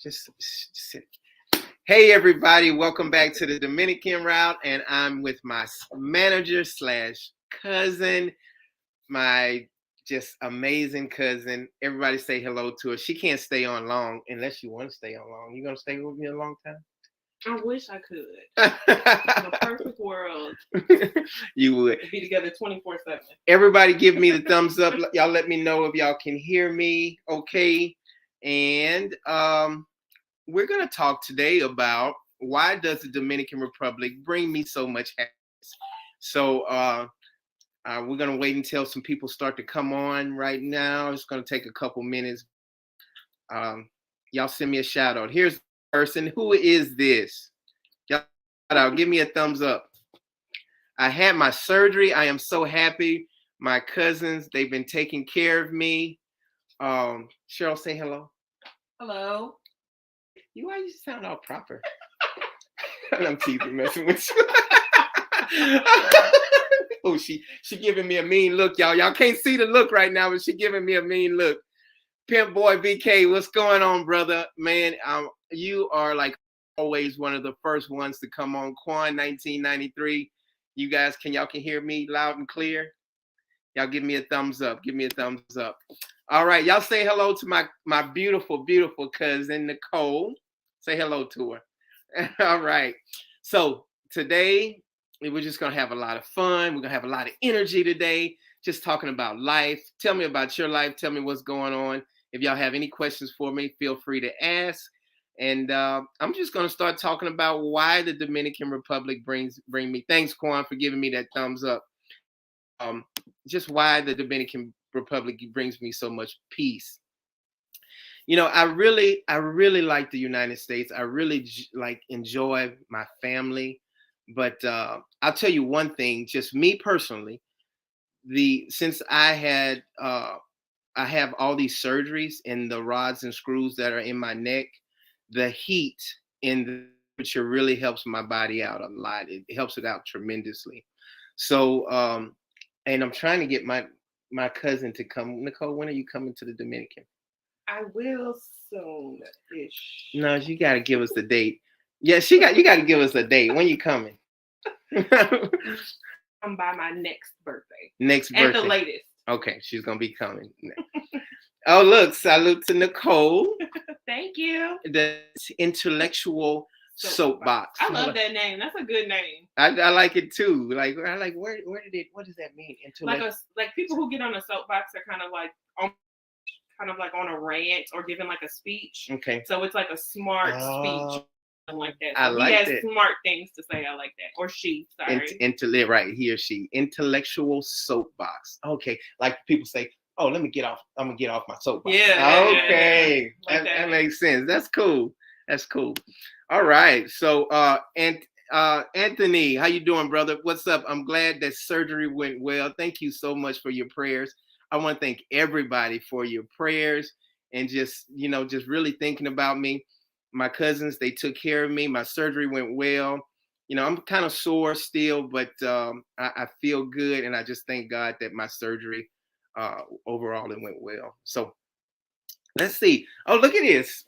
Just sit. Hey, everybody. Welcome back to the Dominican route. And I'm with my manager slash cousin, my just amazing cousin. Everybody say hello to her. She can't stay on long unless you want to stay on long. You going to stay with me a long time? I wish I could. The perfect world. You would. Be together 24/7. Everybody give me the thumbs up. Y'all let me know if y'all can hear me okay. And we're going to talk today about why does the Dominican Republic bring me so much happiness. So we're going to wait until some people start to come on right now. It's going to take a couple minutes. Y'all send me a shout out. Here's the person. Who is this? Y'all shout out. Give me a thumbs up. I had my surgery. I am so happy. My cousins, they've been taking care of me. Cheryl, say hello. Hello. Why you sound all proper? I'm teasing, messing with you. Oh, she giving me a mean look, y'all. Y'all can't see the look right now, but she giving me a mean look. Pimp Boy BK, what's going on, brother? Man, you are like always one of the first ones to come on. Quan 1993. You guys, y'all can hear me loud and clear? Y'all give me a thumbs up. Give me a thumbs up. All right, y'all say hello to my beautiful, beautiful cousin, Nicole. Say hello to her. All right. So today, we're just going to have a lot of fun. We're going to have a lot of energy today, just talking about life. Tell me about your life. Tell me what's going on. If y'all have any questions for me, feel free to ask. And I'm just going to start talking about why the Dominican Republic bring me. Thanks, Quan, for giving me that thumbs up. Just why the Dominican Republic brings me so much peace. You know, I really like the United States. I really enjoy my family. But I'll tell you one thing, just me personally, since I have all these surgeries and the rods and screws that are in my neck, the heat in the temperature really helps my body out a lot. It helps it out tremendously. So, and I'm trying to get my cousin to come. Nicole, when are you coming to the Dominican? I will soon-ish. No, you got to give us the date. Yeah, you got to give us a date. When you coming? I'm by my next birthday. Next birthday. At the latest. Okay, she's going to be coming. Oh, look, salute to Nicole. Thank you. The intellectual soapbox. I love that name. That's a good name. I like it too. What does that mean? Like people who get on a soapbox are kind of like on a rant or giving like a speech. Okay. So it's like a smart speech. Like that. So I like that. He has smart things to say. I like that. Or she. Sorry. Right, he or she. Intellectual soapbox. Okay. Like people say, oh, let me get off. I'm gonna get off my soapbox. Yeah. Okay. Yeah. That makes sense. That's cool. All right. So Anthony, how you doing, brother? What's up? I'm glad that surgery went well. Thank you so much for your prayers. I want to thank everybody for your prayers and just really thinking about me. My cousins, they took care of me. My surgery went well. You know, I'm kind of sore still, but I feel good. And I just thank God that my surgery overall it went well. So let's see. Oh, look at this.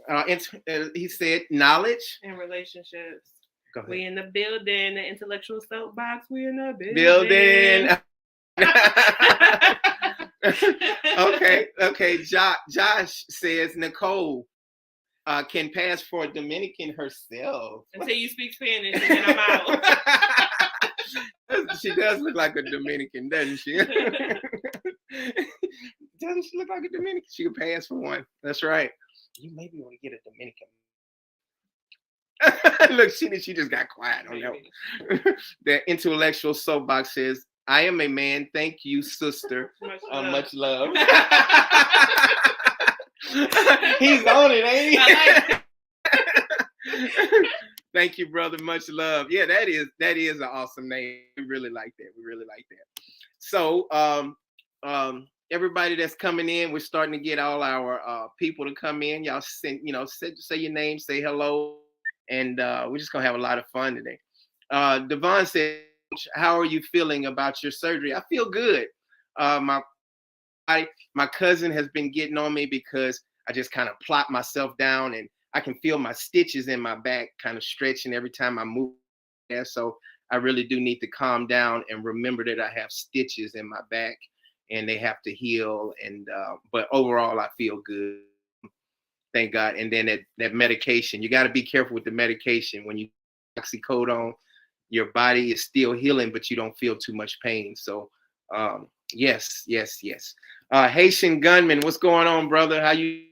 He said knowledge and relationships. Go ahead. We in the building. The intellectual soapbox. We in the building. Okay. Josh says Nicole can pass for a Dominican herself. Until you speak Spanish, and then I'm out. She does look like a Dominican, doesn't she? Doesn't she look like a Dominican? She could pass for one. That's right. You maybe want to get a Dominican. Look, she just got quiet on that one. The intellectual soapbox says, I am a man. Thank you, sister. Much love. He's on it, ain't he? Thank you, brother. Much love. Yeah, that is an awesome name. We really like that. So, everybody that's coming in, we're starting to get all our people to come in. Y'all say your name, say hello, and we're just gonna have a lot of fun today. Devon said, how are you feeling about your surgery? I feel good. My cousin has been getting on me because I just kind of plop myself down and I can feel my stitches in my back kind of stretching every time I move. Yeah, so I really do need to calm down and remember that I have stitches in my back and they have to heal. And but overall, I feel good. Thank God. And then that medication, you got to be careful with the medication. When you oxycodone, your body is still healing, but you don't feel too much pain. So yes, yes, yes. Haitian Gunman, what's going on, brother? How you?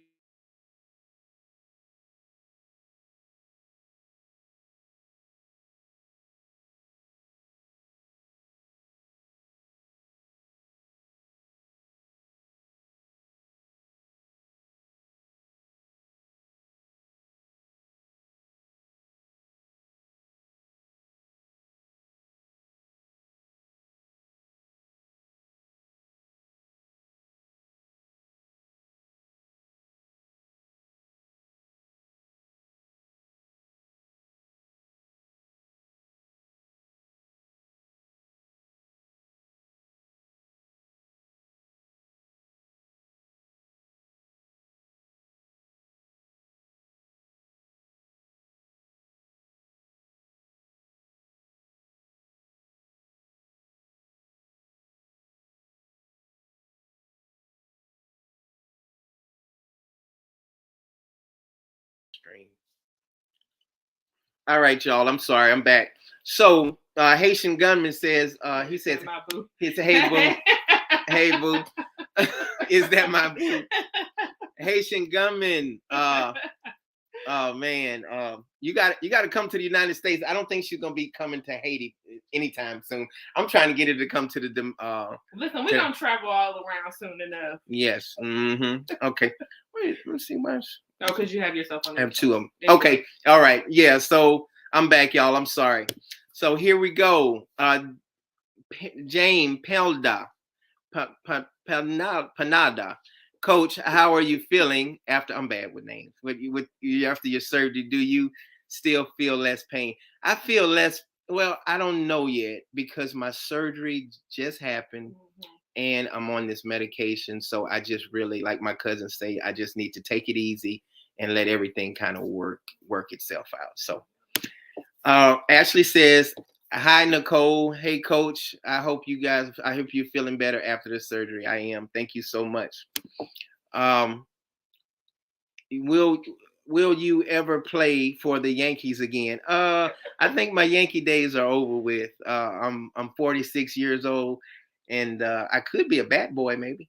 All right, y'all. I'm sorry. I'm back. So Haitian Gunman says he says he said, "Hey boo, hey boo, is that my boo?" Haitian Gunman. Oh man, you got to come to the United States. I don't think she's gonna be coming to Haiti anytime soon. I'm trying to get her to come to the. Listen, we're gonna travel all around soon enough. Yes. Mm-hmm. Okay. Wait. Let's see what's. Oh, because you have yourself on. I have two of them. Okay. All right. Yeah. So I'm back, y'all. I'm sorry. So here we go. Jane Pelda, Panada. Coach, how are you feeling after? I'm bad with names. After your surgery, do you still feel less pain? I feel less. Well, I don't know yet because my surgery just happened, and I'm on this medication. So I just really, like my cousins say, I just need to take it easy and let everything kind of work itself out. So Ashley says, "Hi Nicole. Hey coach. I hope you're feeling better after the surgery. I am. Thank you so much. Um, will will you ever play for the Yankees again? I think my Yankee days are over with. I'm 46 years old, and I could be a bat boy maybe."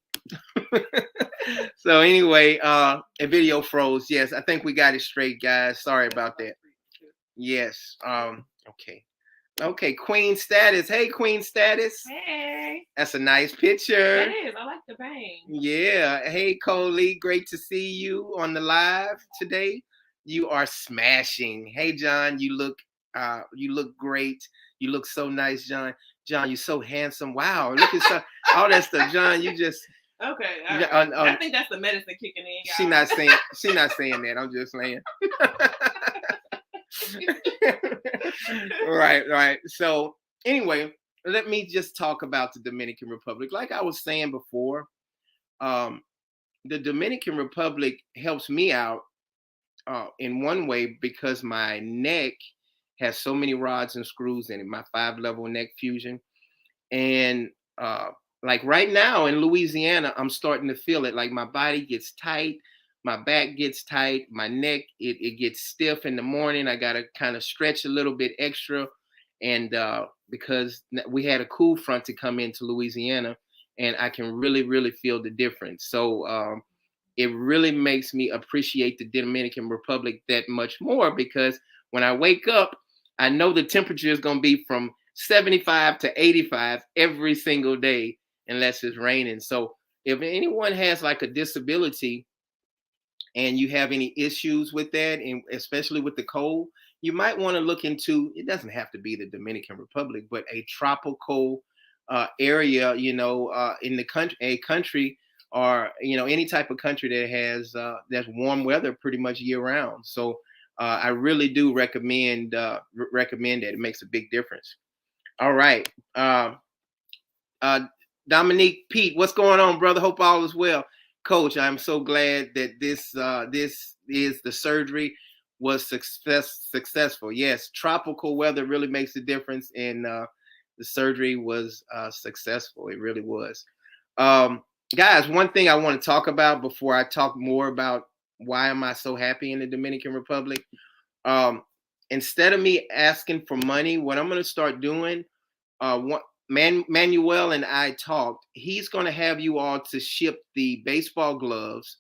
So anyway, a video froze. Yes, I think we got it straight, guys. Sorry about that. Yes. Okay. Okay, Queen Status. Hey, Queen Status. Hey. That's a nice picture. It is. I like the bang. Yeah. Hey, Coley. Great to see you on the live today. You are smashing. Hey, John. You look great. You look so nice, John. John, you're so handsome. Wow. Look at all that stuff, John. You just. Okay. Right. I think that's the medicine kicking in. Y'all. She not saying that. I'm just saying. Right. So anyway, let me just talk about the Dominican Republic. Like I was saying before, the Dominican Republic helps me out in one way because my neck has so many rods and screws in it, my 5-level neck fusion. And like right now in Louisiana, I'm starting to feel it. Like my body gets tight, my back gets tight, my neck, it gets stiff in the morning. I got to kind of stretch a little bit extra. And because we had a cool front to come into Louisiana, and I can really, really feel the difference. So it really makes me appreciate the Dominican Republic that much more because when I wake up, I know the temperature is going to be from 75 to 85 every single day unless it's raining. So if anyone has like a disability and you have any issues with that, and especially with the cold, you might want to look into, it doesn't have to be the Dominican Republic, but a tropical area, in the country, or any type of country that has that's warm weather pretty much year round. So I really do recommend that. It makes a big difference. All right. Uh, Dominique Pete, what's going on, brother? Hope all is well. Coach, I'm so glad that this is the surgery was successful. Yes, tropical weather really makes a difference, and the surgery was successful. It really was. Um, Guys, one thing I want to talk about before I talk more about why am I so happy in the Dominican Republic. Um, Instead of me asking for money, what I'm going to start doing, Manuel and I talked. He's going to have you all to ship the baseball gloves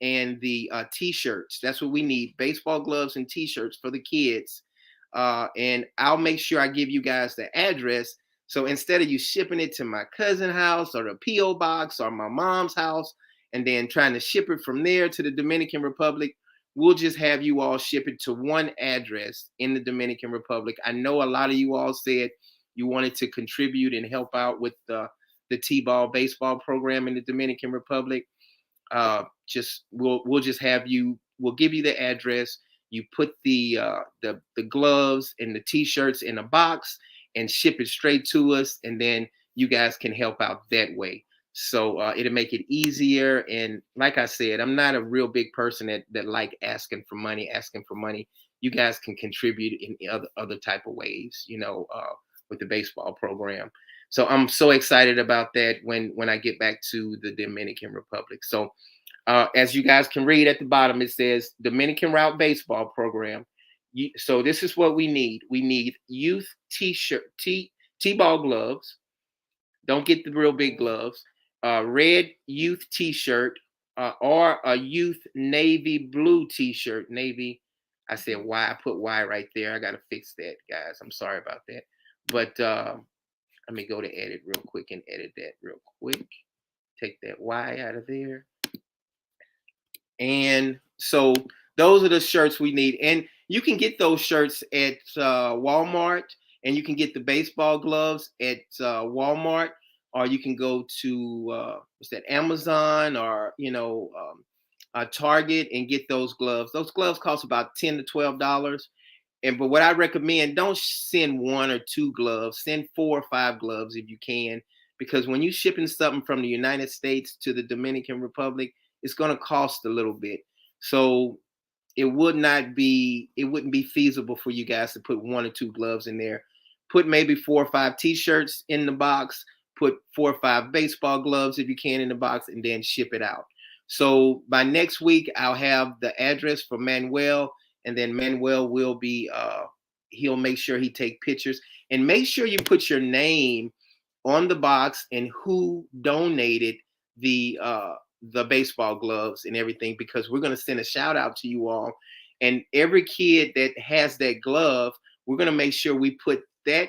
and the t-shirts. That's what we need: baseball gloves and t-shirts for the kids. And I'll make sure I give you guys the address. So instead of you shipping it to my cousin's house or the PO box or my mom's house, and then trying to ship it from there to the Dominican Republic, we'll just have you all ship it to one address in the Dominican Republic. I know a lot of you all said you wanted to contribute and help out with the T-ball baseball program in the Dominican Republic. Just we'll just have you. We'll give you the address. You put the gloves and the T-shirts in a box and ship it straight to us, and then you guys can help out that way. So it'll make it easier. And like I said, I'm not a real big person that like asking for money. You guys can contribute in other type of ways, with the baseball program. So I'm so excited about that when I get back to the Dominican Republic. So as you guys can read at the bottom, it says Dominican Route Baseball Program. So this is what we need. We need youth T-ball gloves. Don't get the real big gloves. Red youth T-shirt or a youth navy blue T-shirt. Navy. I said Y. I put Y right there. I got to fix that, guys. I'm sorry about that. But let me go to edit real quick and edit that real quick. Take that Y out of there. And so those are the shirts we need. And you can get those shirts at Walmart, and you can get the baseball gloves at Walmart, or you can go to what's that, Amazon, or Target, and get those gloves. Those gloves cost about $10 to $12. But what I recommend, don't send one or two gloves. Send 4 or 5 gloves if you can, because when you're shipping something from the United States to the Dominican Republic, it's going to cost a little bit. So it wouldn't be feasible for you guys to put 1 or 2 gloves in there. Put maybe 4 or 5 T-shirts in the box. Put 4 or 5 baseball gloves if you can in the box, and then ship it out. So by next week, I'll have the address for Manuel, and then Manuel will be he'll make sure he take pictures, and make sure you put your name on the box and who donated the baseball gloves and everything, because we're going to send a shout out to you all. And every kid that has that glove, we're going to make sure we put we're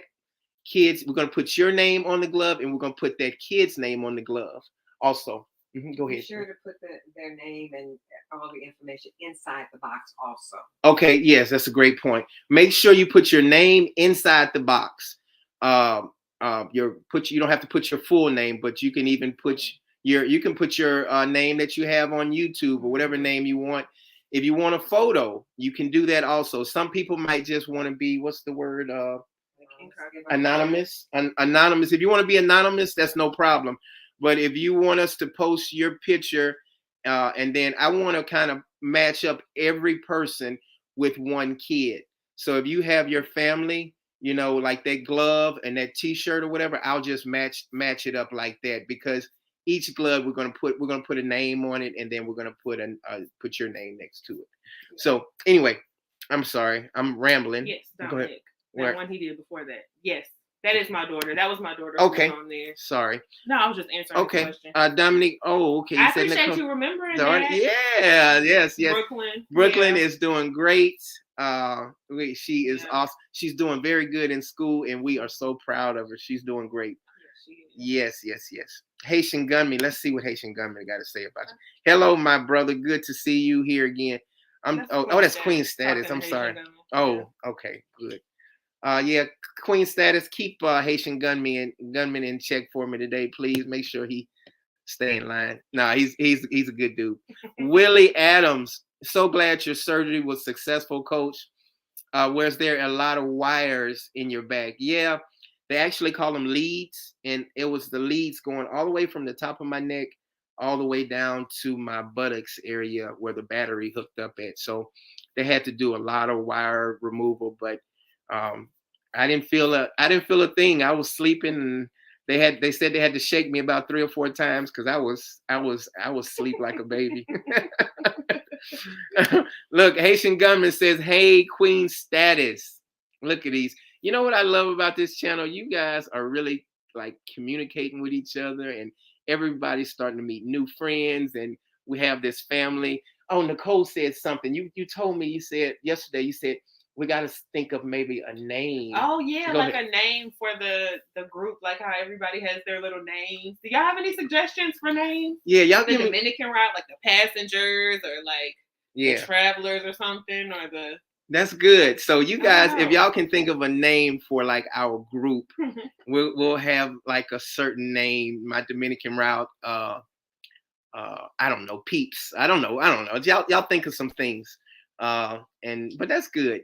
going to put your name on the glove, and we're going to put that kid's name on the glove also. Go ahead. Be sure to put their name and all the information inside the box also. Okay, yes, that's a great point. Make sure you put your name inside the box. You don't have to put your full name, but you can even put your name that you have on YouTube or whatever name you want. If you want a photo, you can do that also. Some people might just want to be, what's the word? Anonymous. Anonymous. If you want to be anonymous, that's no problem. But if you want us to post your picture, and then I want to kind of match up every person with one kid. So if you have your family, like that glove and that T-shirt or whatever, I'll just match it up like that, because each glove we're gonna put a name on it, and then we're gonna put your name next to it. So anyway, I'm sorry, I'm rambling. Yes, Dominic. That one he did before that. Yes. That is my daughter. That was my daughter. Okay. On there. Sorry. No, I was just answering the question. Dominic. Oh, okay. I appreciate you remembering that. Yeah. Yes. Brooklyn yeah. is doing great. She is awesome. She's doing very good in school, and we are so proud of her. She's doing great. Yes. Haitian Gunman. Let's see what Haitian Gunman got to say about you. Hello, my brother. Good to see you here again. That's Queen Status. I'm sorry. Oh, okay. Good. Queen Status, keep Haitian Gunman in check for me today, please. Make sure he stay in line. Nah, he's a good dude. Willie Adams, so glad your surgery was successful, Coach. Where's there a lot of wires in your back? Yeah, they actually call them leads, and it was the leads going all the way from the top of my neck all the way down to my buttocks area where the battery hooked up at. So they had to do a lot of wire removal, but um, I didn't feel a thing. I was sleeping, and they said they had to shake me about 3 or 4 times because I was asleep like a baby. Look, Haitian Gunman says, "Hey, Queen status." Look at these. You know what I love about this channel? You guys are really like communicating with each other, and everybody's starting to meet new friends, and we have this family. Oh, Nicole said something. You told me, you said yesterday, you said we got to think of maybe a name. Oh yeah, Go like ahead. a name for the group, like how everybody has their little names. Do y'all have any suggestions for names? Yeah, y'all The give me. Dominican route, like the passengers, or like the Yeah, travelers, or something, or the that's good. So you I guys, don't if know. y'all can think of a name for like our group, we'll have like a certain name. My Dominican route. I don't know, peeps. I don't know. Y'all think of some things. But that's good.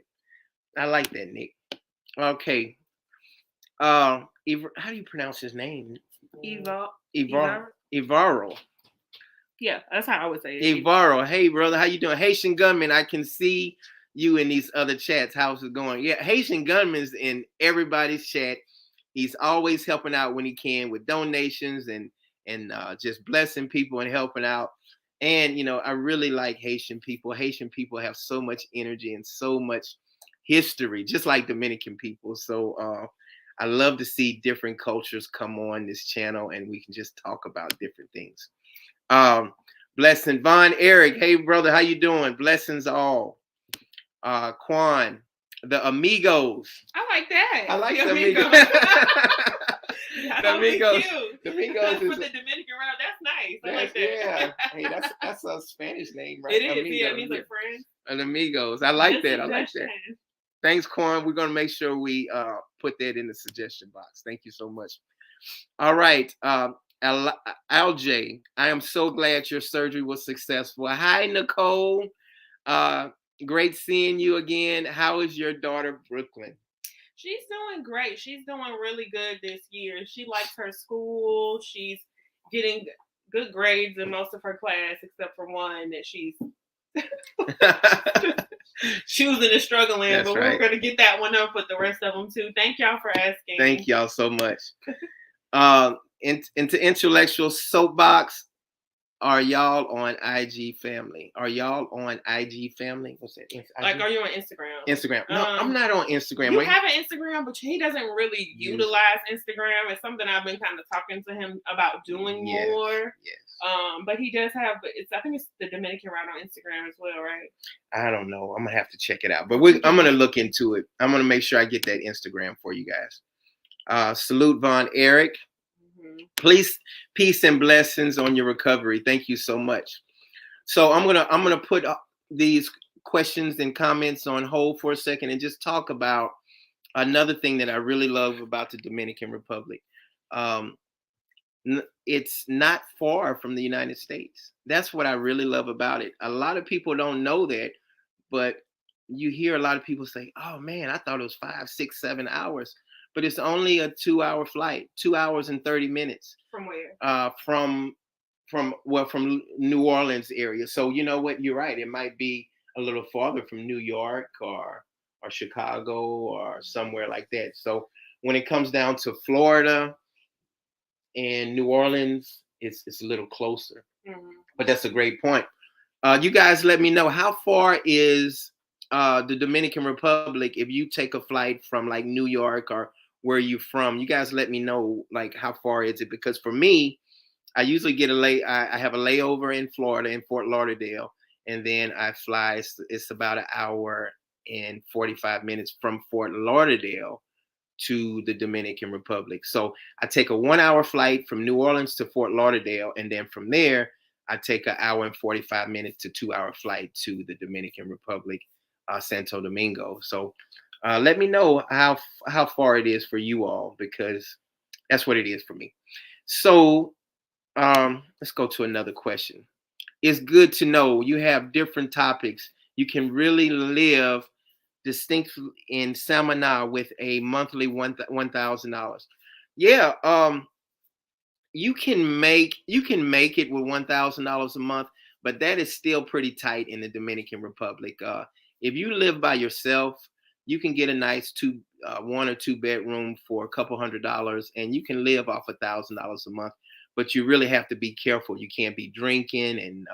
I like that, Nick. Okay. How do you pronounce his name? Evo, Ivar Eva. Ivaro. Yeah, that's how I would say it. Ivaro. Hey brother, how you doing? Haitian Gunman, I can see you in these other chats. How's it going? Yeah, Haitian Gunman's in everybody's chat. He's always helping out when he can with donations and just blessing people and helping out. And I really like Haitian people. Haitian people have so much energy and so much history, just like Dominican people. So I love to see different cultures come on this channel, and we can just talk about different things. Um, Blessing Von Eric, hey brother, how you doing? Blessings all. Quan, the Amigos. I like that. I like the the amigos. Amigos. That The would be Amigos. cute. The Amigos For is the Dominican route, that's nice. I like that. yeah. Hey, that's a Spanish name, right? It is. Amigos. Yeah, it means like friends. And Amigos. I like Good that. I like that. suggestion. Thanks, Quan. We're gonna make sure we put that in the suggestion box. Thank you so much. All right. LJ, I am so glad your surgery was successful. Hi, Nicole. Uh, Great seeing you again. How is your daughter, Brooklyn? She's doing great. She's doing really good this year. She likes her school. She's getting good grades in most of her class, except for one that she's choosing and struggling. That's but right. We're going to get that one up with the rest of them too. Thank y'all for asking. Thank y'all so much. Into intellectual soapbox. Are y'all on IG family? Are y'all on IG family? What's that? Like, are you on Instagram? Instagram. No, I'm not on Instagram. You have an Instagram, but he doesn't really utilize Instagram. It's something I've been kind of talking to him about doing more. Yes. But he does have. I think it's the Dominican route on Instagram as well, right? I don't know. I'm gonna have to check it out. But I'm gonna look into it. I'm gonna make sure I get that Instagram for you guys. Salute Von Eric. Please, peace and blessings on your recovery. Thank you so much. So I'm gonna put these questions and comments on hold for a second and just talk about another thing that I really love about the Dominican Republic. It's not far from the United States. That's what I really love about it. A lot of people don't know that, but you hear a lot of people say, "Oh man, I thought it was 5, 6, 7 hours." But it's only a 2-hour flight, 2 hours and 30 minutes. From where? From New Orleans area. So you know what? You're right. It might be a little farther from New York or Chicago or somewhere like that. So when it comes down to Florida and New Orleans, it's a little closer. But that's a great point. You guys let me know, how far is the Dominican Republic if you take a flight from like New York or where you from? You guys let me know, like, how far is it? Because for me, I usually get I have a layover in Florida, in Fort Lauderdale, and then I fly. It's about an hour and 45 minutes from Fort Lauderdale to the Dominican Republic. So I take a 1-hour flight from New Orleans to Fort Lauderdale, and then from there, I take an hour and 45 minutes to 2-hour flight to the Dominican Republic, Santo Domingo. So let me know how far it is for you all, because that's what it is for me. So let's go to another question. It's good to know you have different topics. You can really live distinctly in Samana with a monthly $1,000. Yeah. you can make it with $1,000 a month, but that is still pretty tight in the Dominican Republic. If you live by yourself, you can get a nice 1 or 2 bedroom for a couple $100s, and you can live off $1,000 a month. But you really have to be careful. You can't be drinking and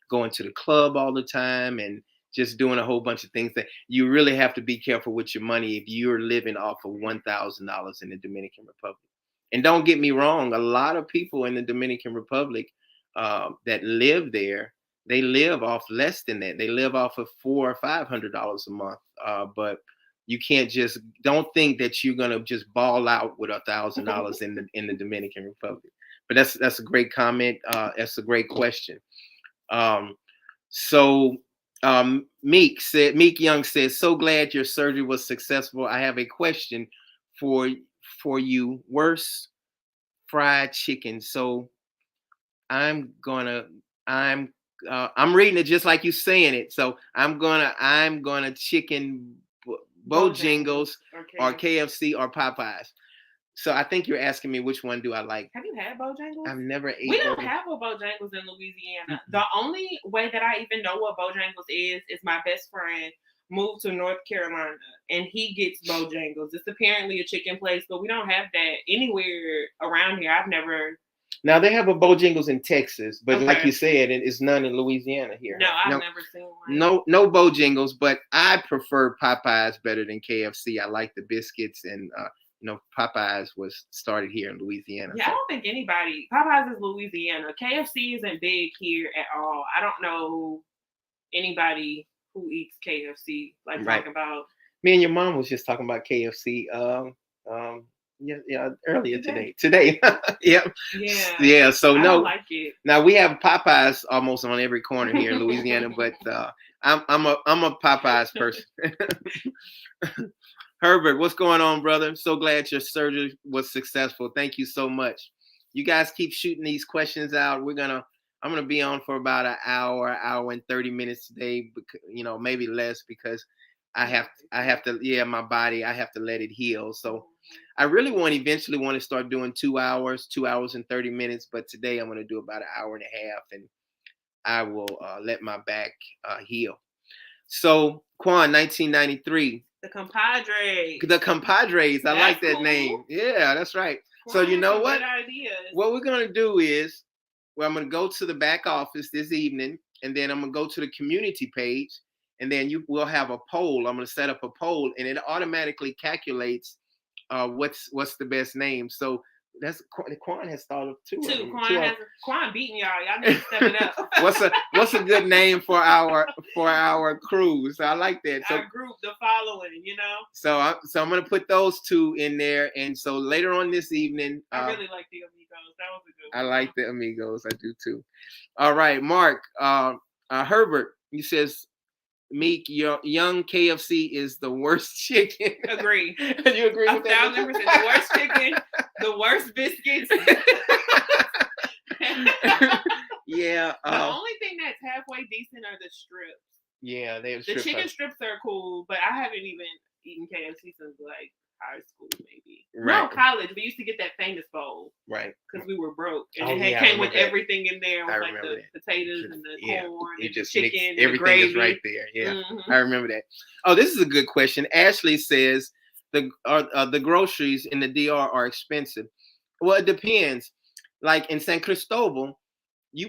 going to the club all the time and just doing a whole bunch of things that you really have to be careful with your money if you're living off of $1,000 in the Dominican Republic. And don't get me wrong, a lot of people in the Dominican Republic that live there, they live off less than that. They live off of $400 or $500 a month. But you can't just don't think that you're gonna just ball out with $1,000 in the Dominican Republic. But that's a great comment. That's a great question. Um, so Meek Young says, so glad your surgery was successful. I have a question for you. Worst fried chicken. So I'm gonna I'm reading it just like you saying it. So I'm gonna chicken Bojangles or KFC or Popeyes. So I think you're asking me which one do I like. Have you had Bojangles? I've never ate. We don't have a Bojangles in Louisiana. The only way that I even know what Bojangles is my best friend moved to North Carolina and he gets Bojangles. It's apparently a chicken place, but we don't have that anywhere around here. I've never. Now they have a Bojangles in Texas, but like you said, it's none in Louisiana here. No, I've never seen one. No Bojangles, but I prefer Popeyes better than KFC. I like the biscuits, and Popeyes was started here in Louisiana. Yeah, so. I don't think Popeyes is Louisiana. KFC isn't big here at all. I don't know anybody who eats KFC. Talk about. Me and your mom was just talking about KFC. Earlier today. Yep. Yeah. So I no, don't like it. Now we have Popeyes almost on every corner here in Louisiana, but I'm a Popeyes person. Herbert, what's going on, brother? So glad your surgery was successful. Thank you so much. You guys keep shooting these questions out. I'm gonna be on for about an hour and 30 minutes today. Maybe less because I have to. My body. I have to let it heal. So I really eventually want to start doing 2 hours and 30 minutes. But today I'm going to do about an hour and a half, and I will let my back heal. So Quan, 1993. The Compadres. The Compadres. I like that name. Yeah, that's right. So you know what? What we're going to do is, I'm going to go to the back office this evening, and then I'm going to go to the community page, and then we'll have a poll. I'm going to set up a poll, and it automatically calculates what's the best name. So that's Quan has thought of two. Quan beating y'all. Y'all need to step it up. What's a good name for our cruise? I like that. So our group, the following, So I'm gonna put those two in there, and so later on this evening, I really like the Amigos. That was a good one. I like the Amigos. I do too. All right, Mark. Herbert, he says, Meek, your young KFC is the worst chicken. Agree. You agree with that? 1,000%. The worst chicken, the worst biscuits. Yeah. The only thing that's halfway decent are the strips. Yeah, they have the chicken strips are cool, but I haven't even eaten KFC since high school, maybe. Right. No, college. We used to get that famous bowl. Right. Because we were broke. And it came with everything in there. With the potatoes and the corn and the chicken and everything the gravy. Is right there. Yeah. Mm-hmm. I remember that. Oh, this is a good question. Ashley says the groceries in the DR are expensive. Well, it depends. Like in San Cristobal,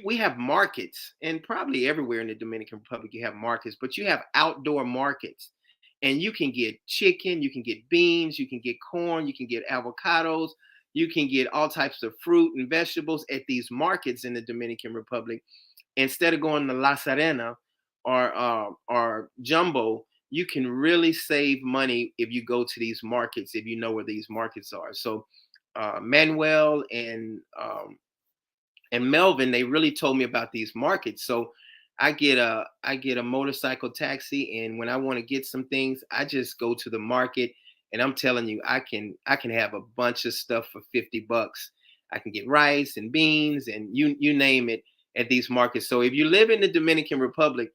we have markets, and probably everywhere in the Dominican Republic you have markets, but you have outdoor markets. And you can get chicken, you can get beans, you can get corn, you can get avocados, you can get all types of fruit and vegetables at these markets in the Dominican Republic. Instead of going to La Serena or Jumbo, you can really save money if you go to these markets, if you know where these markets are. So Manuel and Melvin, they really told me about these markets. So I get a motorcycle taxi, and when I want to get some things, I just go to the market, and I'm telling you, I can have a bunch of stuff for $50. I can get rice and beans and you name it at these markets. So if you live in the Dominican Republic,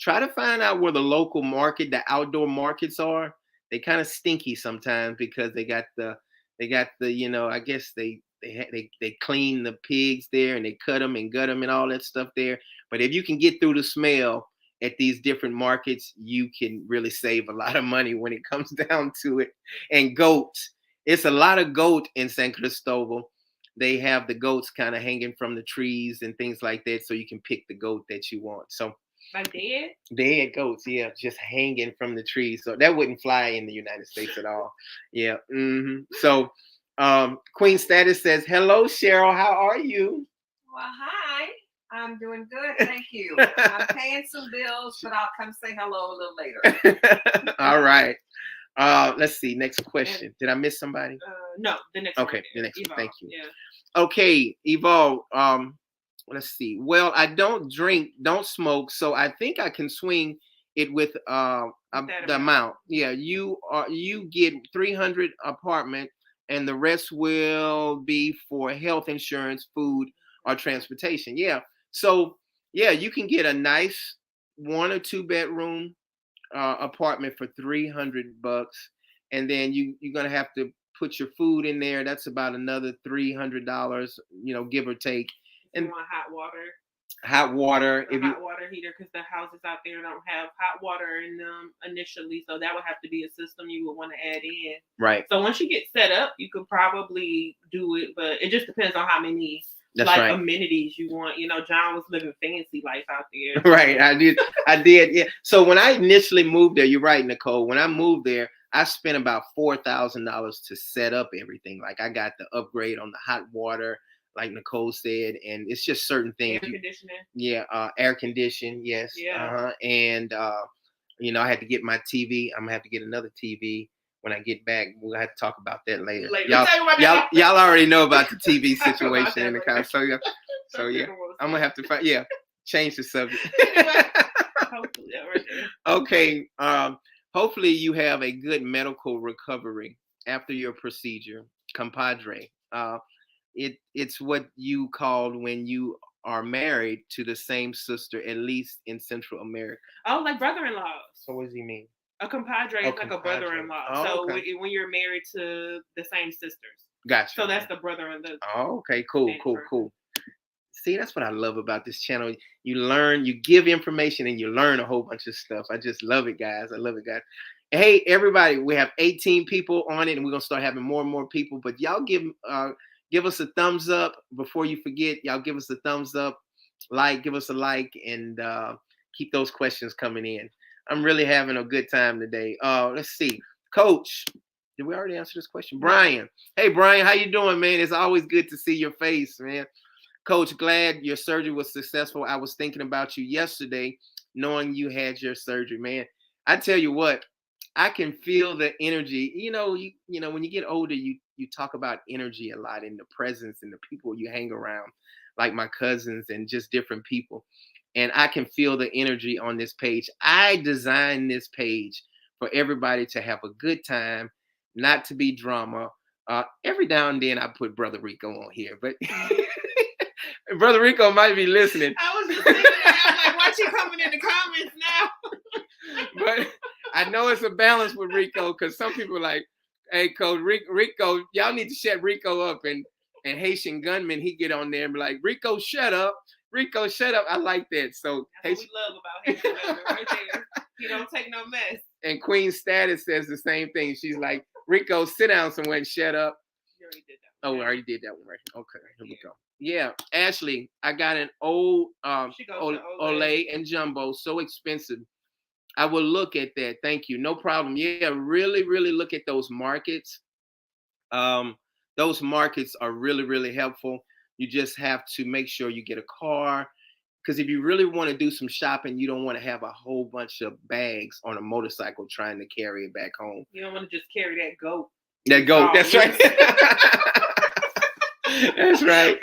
try to find out where the local market, the outdoor markets are. They kind of stinky sometimes because they got the I guess they They clean the pigs there, and they cut them and gut them and all that stuff there. But if you can get through the smell at these different markets, you can really save a lot of money when it comes down to it. And goats, it's a lot of goat in San Cristobal. They have the goats kind of hanging from the trees and things like that, so you can pick the goat that you want. So Like dead? dead goats, yeah, just hanging from the trees. So that wouldn't fly in the United States at all. Yeah. So Queen Status says, hello, Cheryl. How are you? Well, hi. I'm doing good. Thank you. I'm paying some bills, but I'll come say hello a little later. All right. Let's see. Next question. Did I miss somebody? No, the next Okay, one. the next one. Evolve. Thank you. Yeah. Okay, Evolve. Let's see. Well, I don't drink, don't smoke, so I think I can swing it with the amount. Yeah, you get 300 apartment, and the rest will be for health insurance, food, or transportation. Yeah. So yeah, you can get a nice 1 or 2 bedroom apartment for $300, and then you're gonna have to put your food in there. That's about another $300, give or take. And you want hot water. Hot water. Hot water heater, because the houses out there don't have hot water in them initially, so that would have to be a system you would want to add in. Right. So once you get set up, you could probably do it, but it just depends on how many amenities you want. John was living fancy life out there. Right. I did. Yeah. So when I initially moved there, you're right, Nicole. When I moved there, I spent about $4,000 to set up everything. Like I got the upgrade on the hot water, like Nicole said, and it's just certain things. Air conditioning. Yeah, air condition, yes. Yeah. And I had to get my TV. I'm gonna have to get another TV when I get back. We'll have to talk about that later. Y'all already know about the TV situation in the car. So yeah, I'm gonna have to change the subject. Okay. Hopefully you have a good medical recovery after your procedure, compadre. It's what you called when you are married to the same sister, at least in Central America. Oh, like brother-in-laws. So what does he mean? A compadre is like a brother-in-law. Oh, so okay. when you're married to the same sisters. Gotcha. So that's the brother-in-law. Oh, okay, cool. See, that's what I love about this channel. You learn, you give information, and you learn a whole bunch of stuff. I just love it, guys. I love it, guys. Hey, everybody, we have 18 people on it, and we're gonna start having more and more people. But y'all give us a thumbs up before you forget. Y'all give us a thumbs up, give us a like, and keep those questions coming in. I'm really having a good time today. Let's see, Coach. Did we already answer this question? Brian. Hey, Brian, how you doing, man? It's always good to see your face, man. Coach, glad your surgery was successful. I was thinking about you yesterday, knowing you had your surgery, man. I tell you what, I can feel the energy. When you get older, you talk about energy a lot, and the presence and the people you hang around, like my cousins and just different people. And I can feel the energy on this page. I designed this page for everybody to have a good time, not to be drama. Every now and then I put Brother Rico on here, but Brother Rico might be listening. I was just thinking that. I'm like, why she coming in the comments now? But I know it's a balance with Rico, because some people are like, hey, Coach, Rico, y'all need to shut Rico up. And Haitian Gunman, he get on there and be like, Rico, shut up. Rico, shut up. I like that. So that's what we love about Haitian Gunman right there. He don't take no mess. And Queen Status says the same thing. She's like, Rico, sit down somewhere and shut up. You already did that. Oh, I already did that one, right? Okay, here we go. Yeah, Ashley, I got an old Olay and Jumbo, so expensive. I will look at that. Thank you. No problem. Yeah, really, really look at those markets. Those markets are really, really helpful. You just have to make sure you get a car, because if you really want to do some shopping, you don't want to have a whole bunch of bags on a motorcycle trying to carry it back home. You don't want to just carry that goat. That goat, that's right. That's right.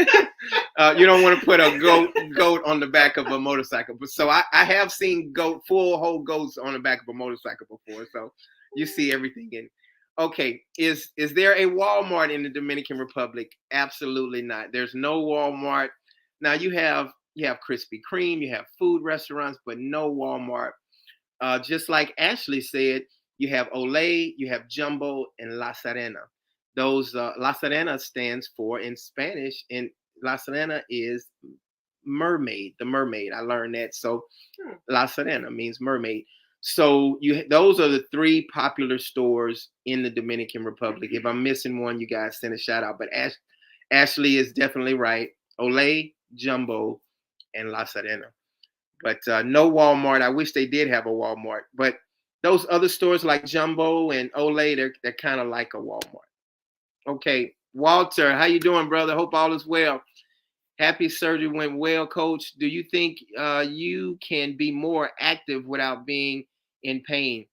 You don't want to put a goat on the back of a motorcycle. But so I have seen full whole goats on the back of a motorcycle before. So you see everything in. Okay, is there a Walmart in the Dominican Republic? Absolutely not. There's no Walmart. Now you have Krispy Kreme, you have food restaurants, but no Walmart. Just like Ashley said, you have Olay, you have Jumbo, and La Serena. those La Sirena stands for in Spanish, and La Sirena is mermaid, the mermaid. I learned that. So Hmm. La Sirena means mermaid. So those are the three popular stores in the Dominican Republic. If I'm missing one, you guys send a shout out. But Ashley is definitely right. Olay, Jumbo, and La Sirena. But no Walmart. I wish they did have a Walmart. But those other stores like Jumbo and Olay, they're kind of like a Walmart. Okay, Walter, how you doing, brother? Hope all is well. Happy surgery went well, Coach. Do you think you can be more active without being in pain?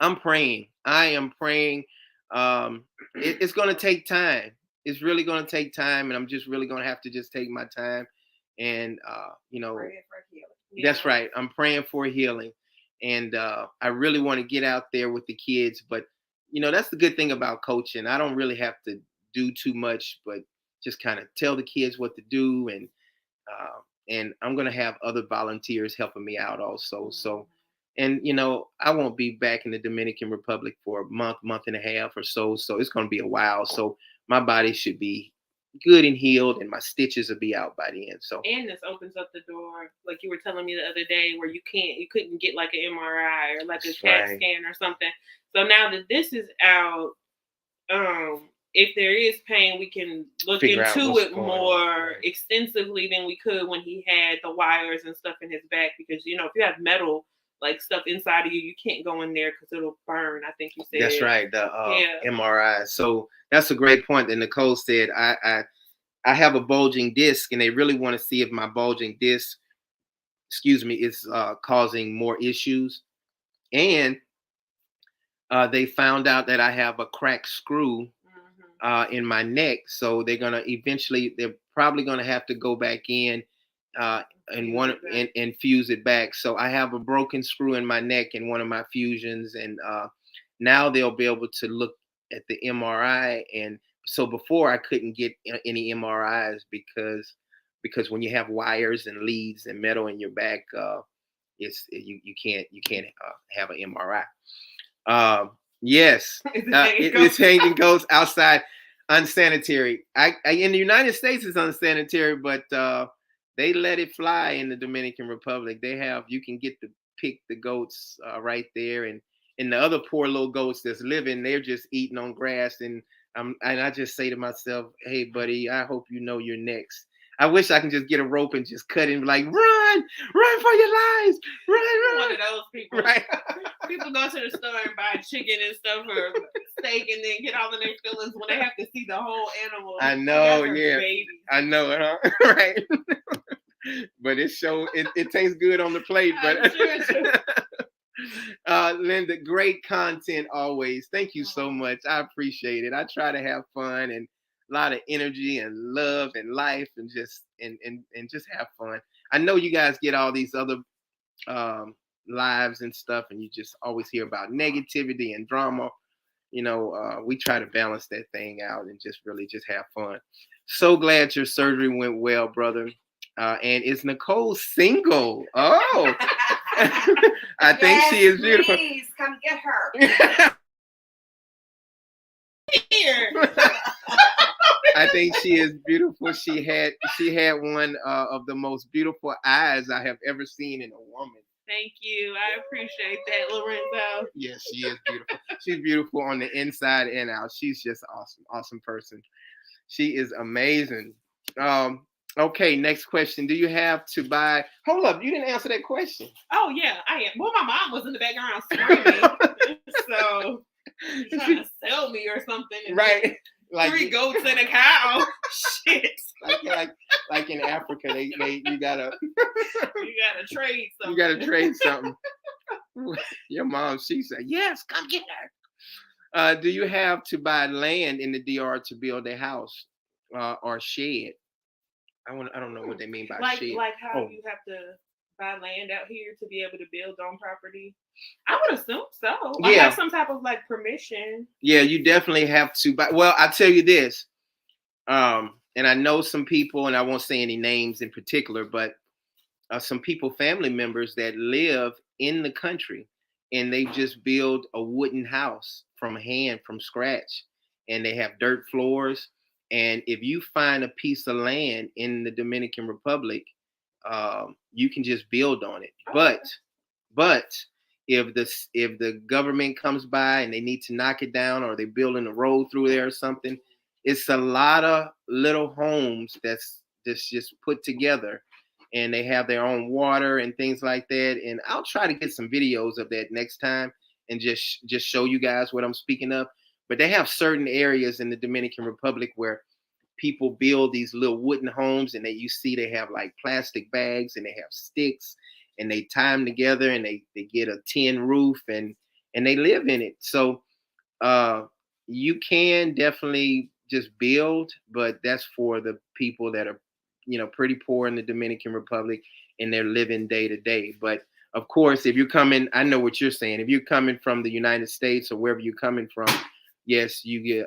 I'm praying. I am praying. It's going to take time. It's really going to take time, and I'm just really going to have to just take my time. And Praying for healing. that's right. I'm praying for healing, and I really want to get out there with the kids. But that's the good thing about coaching. I don't really have to do too much, but just kind of tell the kids what to do, and I'm gonna have other volunteers helping me out also. So, and I won't be back in the Dominican Republic for a month and a half or so. So it's gonna be a while. So my body should be good and healed, and my stitches will be out by the end. So And this opens up the door, like you were telling me the other day, where you couldn't get like an MRI or like a CAT scan or something. So now that this is out, if there is pain, we can look into it more extensively than we could when he had the wires and stuff in his back. Because if you have metal like stuff inside of you, you can't go in there because it'll burn. I think you said that's right. The MRI. So that's a great point that Nicole said. I have a bulging disc, and they really want to see if my bulging disc, is causing more issues. And they found out that I have a cracked screw in my neck. So they're probably gonna have to go back in and fuse it back. So I have a broken screw in my neck in one of my fusions, and now they'll be able to look at the MRI. And so before I couldn't get any MRIs because when you have wires and leads and metal in your back, you can't have an MRI. Yes, it's hanging goes outside, unsanitary. I in the United States it's unsanitary, but they let it fly in the Dominican Republic. You can get to pick the goats right there, and the other poor little goats that's living, they're just eating on grass, and I just say to myself, hey buddy, I hope you know you're next. I wish I can just get a rope and just cut him like, run for your lives, run. One of those people. Right. People go to the store and buy chicken and stuff or steak and then get all in their feelings when they have to see the whole animal. I know, yeah. Babies. I know it, huh? Right. But it tastes good on the plate. But Linda, great content always. Thank you so much. I appreciate it. I try to have fun and a lot of energy and love and life and just have fun. I know you guys get all these other lives and stuff, and you just always hear about negativity and drama. We try to balance that thing out and just really just have fun. So glad your surgery went well, brother. And is Nicole single? Oh, I think she is beautiful. Please come get her. Here. I think she is beautiful. She had one of the most beautiful eyes I have ever seen in a woman. Thank you. I appreciate that, Lorenzo. Yes, she is beautiful. She's beautiful on the inside and out. She's just awesome person. She is amazing. Okay, next question. Do you have to buy? Hold up, you didn't answer that question. Oh yeah, I am. Well, my mom was in the background screaming, so she's trying to sell me or something. Right. Like 3 goats and a cow. Shit. Like in Africa, you gotta trade something. You gotta trade something. Your mom, she said, yes, come get her. Do you have to buy land in the DR to build a house or shed? I don't know what they mean by shed. Like how you have to buy land out here to be able to build on property. I would assume so. Like have some type of like permission. Yeah, you definitely have to buy. Well, I'll tell you this. And I know some people, and I won't say any names in particular, but some people, family members that live in the country, and they just build a wooden house from scratch. and they have dirt floors. And if you find a piece of land in the Dominican Republic, you can just build on it. But if the government comes by and they need to knock it down, or they're building a road through there or something, it's a lot of little homes that's just put together, and they have their own water and things like that. And I'll try to get some videos of that next time and just show you guys what I'm speaking of. But they have certain areas in the Dominican Republic where people build these little wooden homes, and you see they have like plastic bags, and they have sticks, and they tie them together, and they get a tin roof, and they live in it. So you can definitely just build, but that's for the people that are, pretty poor in the Dominican Republic, and they're living day to day. But of course, if you're coming, I know what you're saying. If you're coming from the United States or wherever you're coming from, yes, you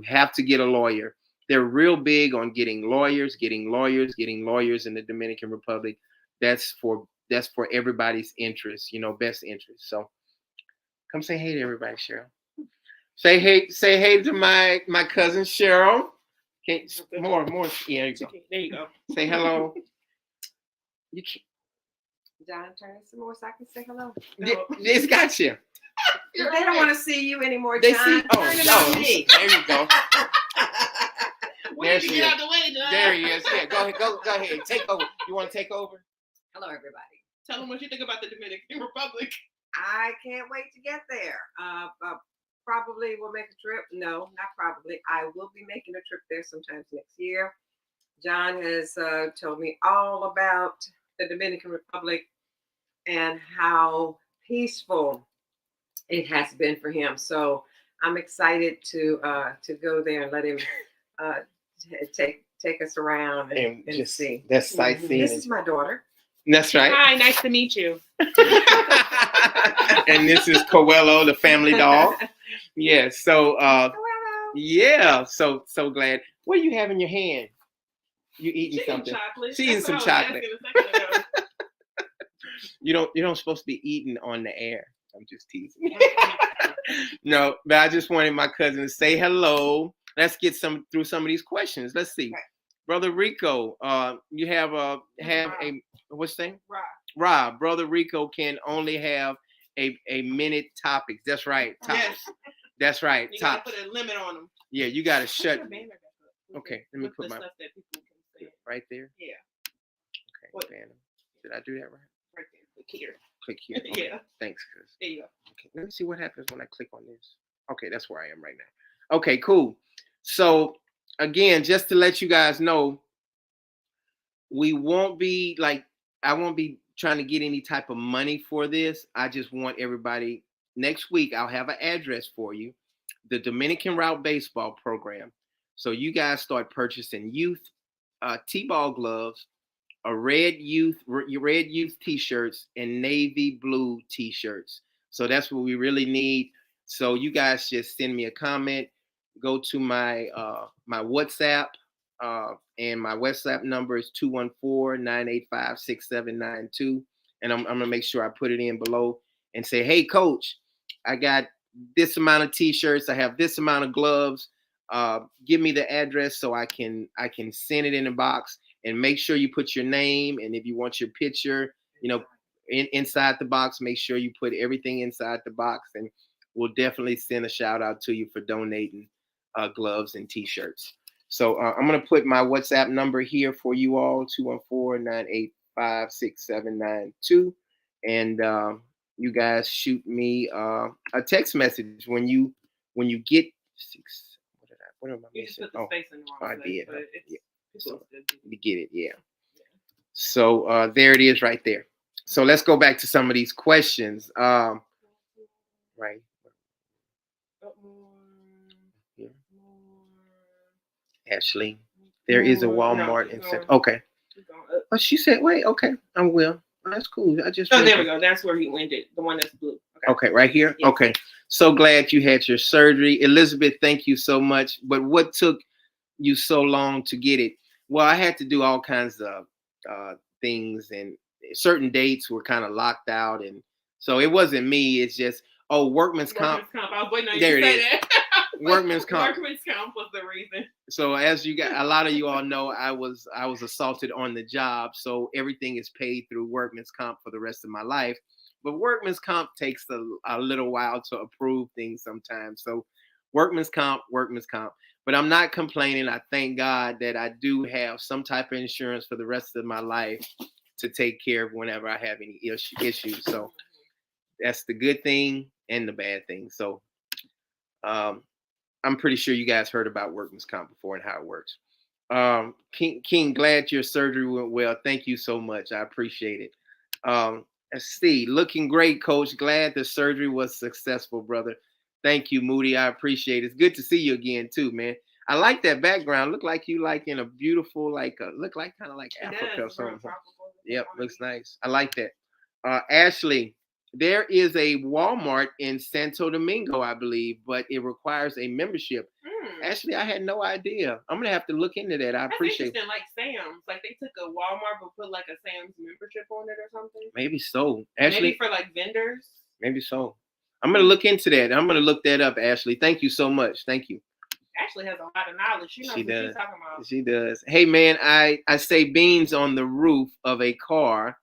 have to get a lawyer. They're real big on getting lawyers in the Dominican Republic. That's for everybody's interest, best interest. So come say hey to everybody, Cheryl. Say hey to my cousin Cheryl. Okay, more. Yeah, there you go. There you go. Say hello. You can't. John, turn it some more so I can say hello. It's got you. They don't want to see you anymore, They John. see. Turn it on me. There you go. We need to get out the way, John. There he is. Yeah, go ahead. Take over. You want to take over? Hello, everybody. Tell them what you think about the Dominican Republic. I can't wait to get there. Probably will make a trip. No, not probably. I will be making a trip there sometimes next year. John has told me all about the Dominican Republic and how peaceful it has been for him. So I'm excited to go there and let him take us around and just see. That's sightseeing. This is my daughter. That's right. Hi, nice to meet you. And this is Coelho, the family dog. Yeah. So yeah. So glad. What do you have in your hand? You eating something? Chocolate. She's eating some chocolate. You don't supposed to be eating on the air. I'm just teasing. No, but I just wanted my cousin to say hello. Let's get through some of these questions. Let's see. Right. Brother Rico, you have a what's the name? Rob. Brother Rico can only have a minute topics. That's right. Topics. Yes. That's right. You gotta put a limit on them. Yeah, you gotta shut. Okay, let me put my stuff that people can say. Right there. Yeah. Okay. Did I do that right? Right there. Click here. Click here. Okay. Yeah. Thanks, Chris. There you go. Okay. Let me see what happens when I click on this. Okay, that's where I am right now. Okay, cool. So again, just to let you guys know, I won't be trying to get any type of money for this. I just want everybody, next week I'll have an address for you, the Dominican Route Baseball Program. So you guys start purchasing youth T-ball gloves, red youth t-shirts, and navy blue t-shirts. So that's what we really need. So you guys just send me a comment, go to my my WhatsApp, and my WhatsApp number is 214-985-6792. And I'm gonna make sure I put it in below and say, hey coach, I got this amount of t-shirts, I have this amount of gloves. Give me the address so I can send it in a box, and make sure you put your name, and if you want your picture, inside the box, make sure you put everything inside the box, and we'll definitely send a shout out to you for donating gloves and t-shirts. So I'm going to put my WhatsApp number here for you all, 214-985-6792. And you guys shoot me a text message when you get what am I missing? Just put the space in the wrong I did. Yeah. So, you get it, yeah. So there it is right there. So let's go back to some of these questions. Right. Here. Ashley, there is a Walmart in Central. Okay. Oh, she said, wait, okay, I will. That's cool. I just. Oh, there we go. That's where he went. The one that's blue. Okay, right here? Yes. Okay. So glad you had your surgery. Elizabeth, thank you so much. But what took you so long to get it? Well, I had to do all kinds of things, and certain dates were kind of locked out. And so it wasn't me. It's just, workman's comp. I was waiting on you there to it say is. that. Workman's comp. Workman's comp was the reason. So as you got, a lot of you all know, I was assaulted on the job. So everything is paid through workman's comp for the rest of my life. But workman's comp takes a little while to approve things sometimes. So workman's comp. But I'm not complaining. I thank God that I do have some type of insurance for the rest of my life to take care of whenever I have any issues. So that's the good thing and the bad thing. So I'm pretty sure you guys heard about workman's comp before and how it works. King, glad your surgery went well. Thank you so much. I appreciate it. Let's see. Looking great, Coach. Glad the surgery was successful, brother. Thank you, Moody. I appreciate it. It's good to see you again, too, man. I like that background. Look like you like in a beautiful, look like kind of like Africa or something. Yep, looks nice. I like that. Ashley, there is a Walmart in Santo Domingo, I believe, but it requires a membership. Ashley, I had no idea. I'm gonna have to look into that. I appreciate it. Like Sam's, like they took a Walmart but put like a Sam's membership on it or something. Maybe so. Ashley, maybe for like vendors. Maybe so. I'm gonna look into that. I'm gonna look that up, Ashley. Thank you so much. Thank you. Ashley has a lot of knowledge. She knows what she's talking about. She does. Hey man, I say beans on the roof of a car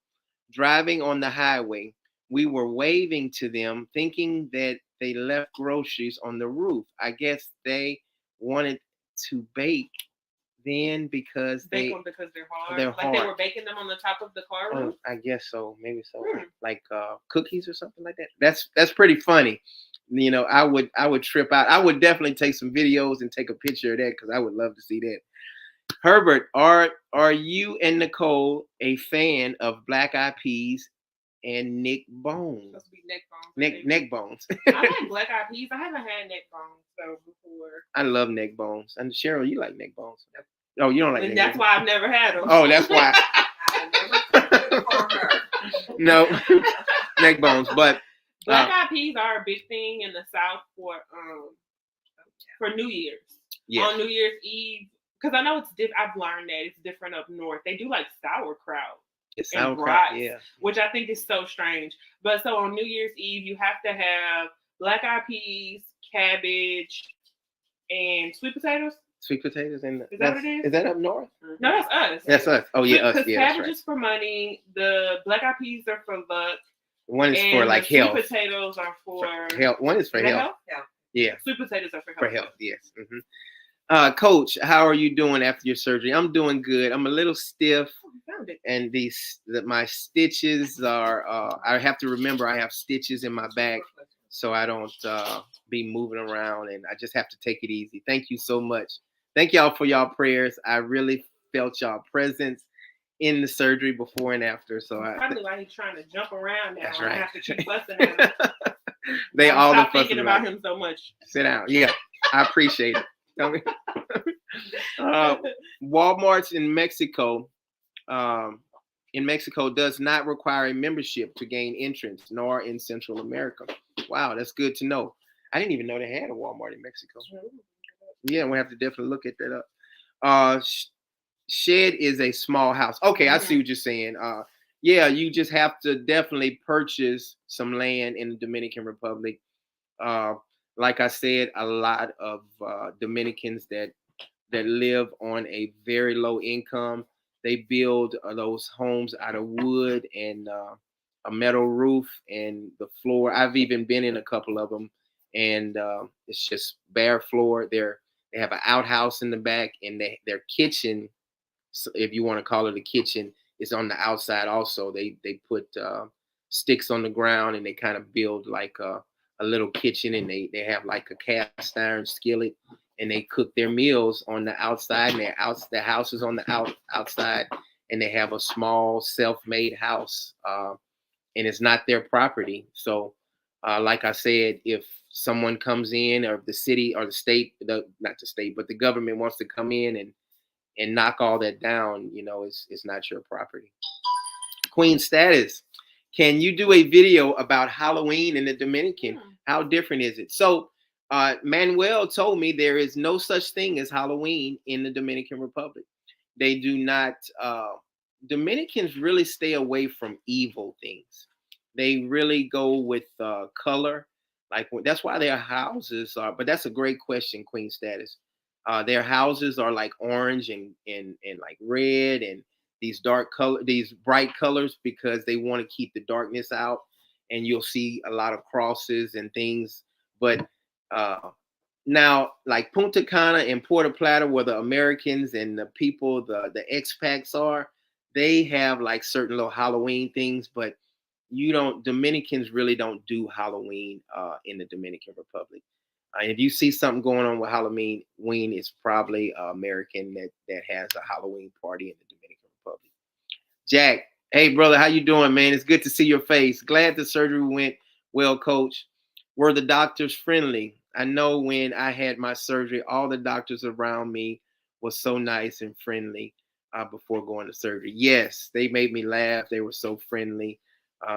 driving on the highway. We were waving to them, thinking that they left groceries on the roof. I guess they wanted to bake then because they're hard. They're like hard. They were baking them on the top of the car roof. I guess so. Maybe so. Like cookies or something like that. That's pretty funny. You know, I would trip out. I would definitely take some videos and take a picture of that because I would love to see that. Herbert, are you and Nicole a fan of Black Eyed Peas and Nick Bones? Supposed to be Neck Bones. Neck Bones. I like Black Eyed Peas. I haven't had Neck Bones though before. I love Neck Bones. And Cheryl, you like Neck Bones? Oh, you don't like. And that's why I've never had them. Oh, that's why. No, Neck Bones, but Black Eyed Peas are a big thing in the South for New Year's. Yeah. On New Year's Eve, because I know it's different. I've learned that it's different up north. They do like sauerkraut. It's sauerkraut, yeah. Which I think is so strange. But so on New Year's Eve, you have to have Black Eyed Peas, cabbage, and sweet potatoes. Sweet potatoes, and is that what it is? Is that up north? No, that's us. That's us. Oh yeah, us. Because yeah, cabbage is for money. The Black Eyed Peas are for luck. One is for like health. Sweet potatoes are for health. One is for health. Yeah. Sweet potatoes are for health. For health, yes. Mm-hmm. Coach, how are you doing after your surgery? I'm doing good. I'm a little stiff, and my stitches are. I have to remember I have stitches in my back, so I don't be moving around, and I just have to take it easy. Thank you so much. Thank y'all for y'all prayers. I really felt y'all presence in the surgery before and after. So probably why he's trying to jump around now. That's right. I have to keep busting him. They all stop thinking about him so much. Sit down. Yeah, I appreciate it. Walmart's in Mexico. Does not require a membership to gain entrance, nor in Central America. Wow, that's good to know. I didn't even know they had a Walmart in Mexico. Yeah, we have to definitely look at that up. Shed is a small house. Okay, I see what you're saying. Yeah, you just have to definitely purchase some land in the Dominican Republic. Like I said, a lot of Dominicans that live on a very low income, they build those homes out of wood and a metal roof and the floor. I've even been in a couple of them, and it's just bare floor. They have an outhouse in the back, and their kitchen, if you want to call it a kitchen, is on the outside also. They put sticks on the ground, and they kind of build like a little kitchen, and they have like a cast iron skillet, and they cook their meals on the outside, and their house is on the outside, and they have a small self-made house, and it's not their property. So like I said, if someone comes in, or the city or the state, not the state, but the government wants to come in and knock all that down, it's not your property. Queen Status, can you do a video about Halloween in the Dominican? How different is it? So Manuel told me there is no such thing as Halloween in the Dominican Republic. They do not, Dominicans really stay away from evil things. They really go with color. Like that's why their houses are. But that's a great question, Queen Status. Their houses are like orange and like red and these dark color, these bright colors because they want to keep the darkness out. And you'll see a lot of crosses and things. But uh, now, like Punta Cana and Puerto Plata, where the Americans and the people, the expats are, they have like certain little Halloween things, but you don't. Dominicans really don't do Halloween in the Dominican Republic. If you see something going on with Halloween, it's probably American that has a Halloween party in the Dominican Republic. Jack, hey brother, how you doing, man? It's good to see your face. Glad the surgery went well, coach. Were the doctors friendly? I know when I had my surgery, all the doctors around me was so nice and friendly before going to surgery. Yes, they made me laugh. They were so friendly.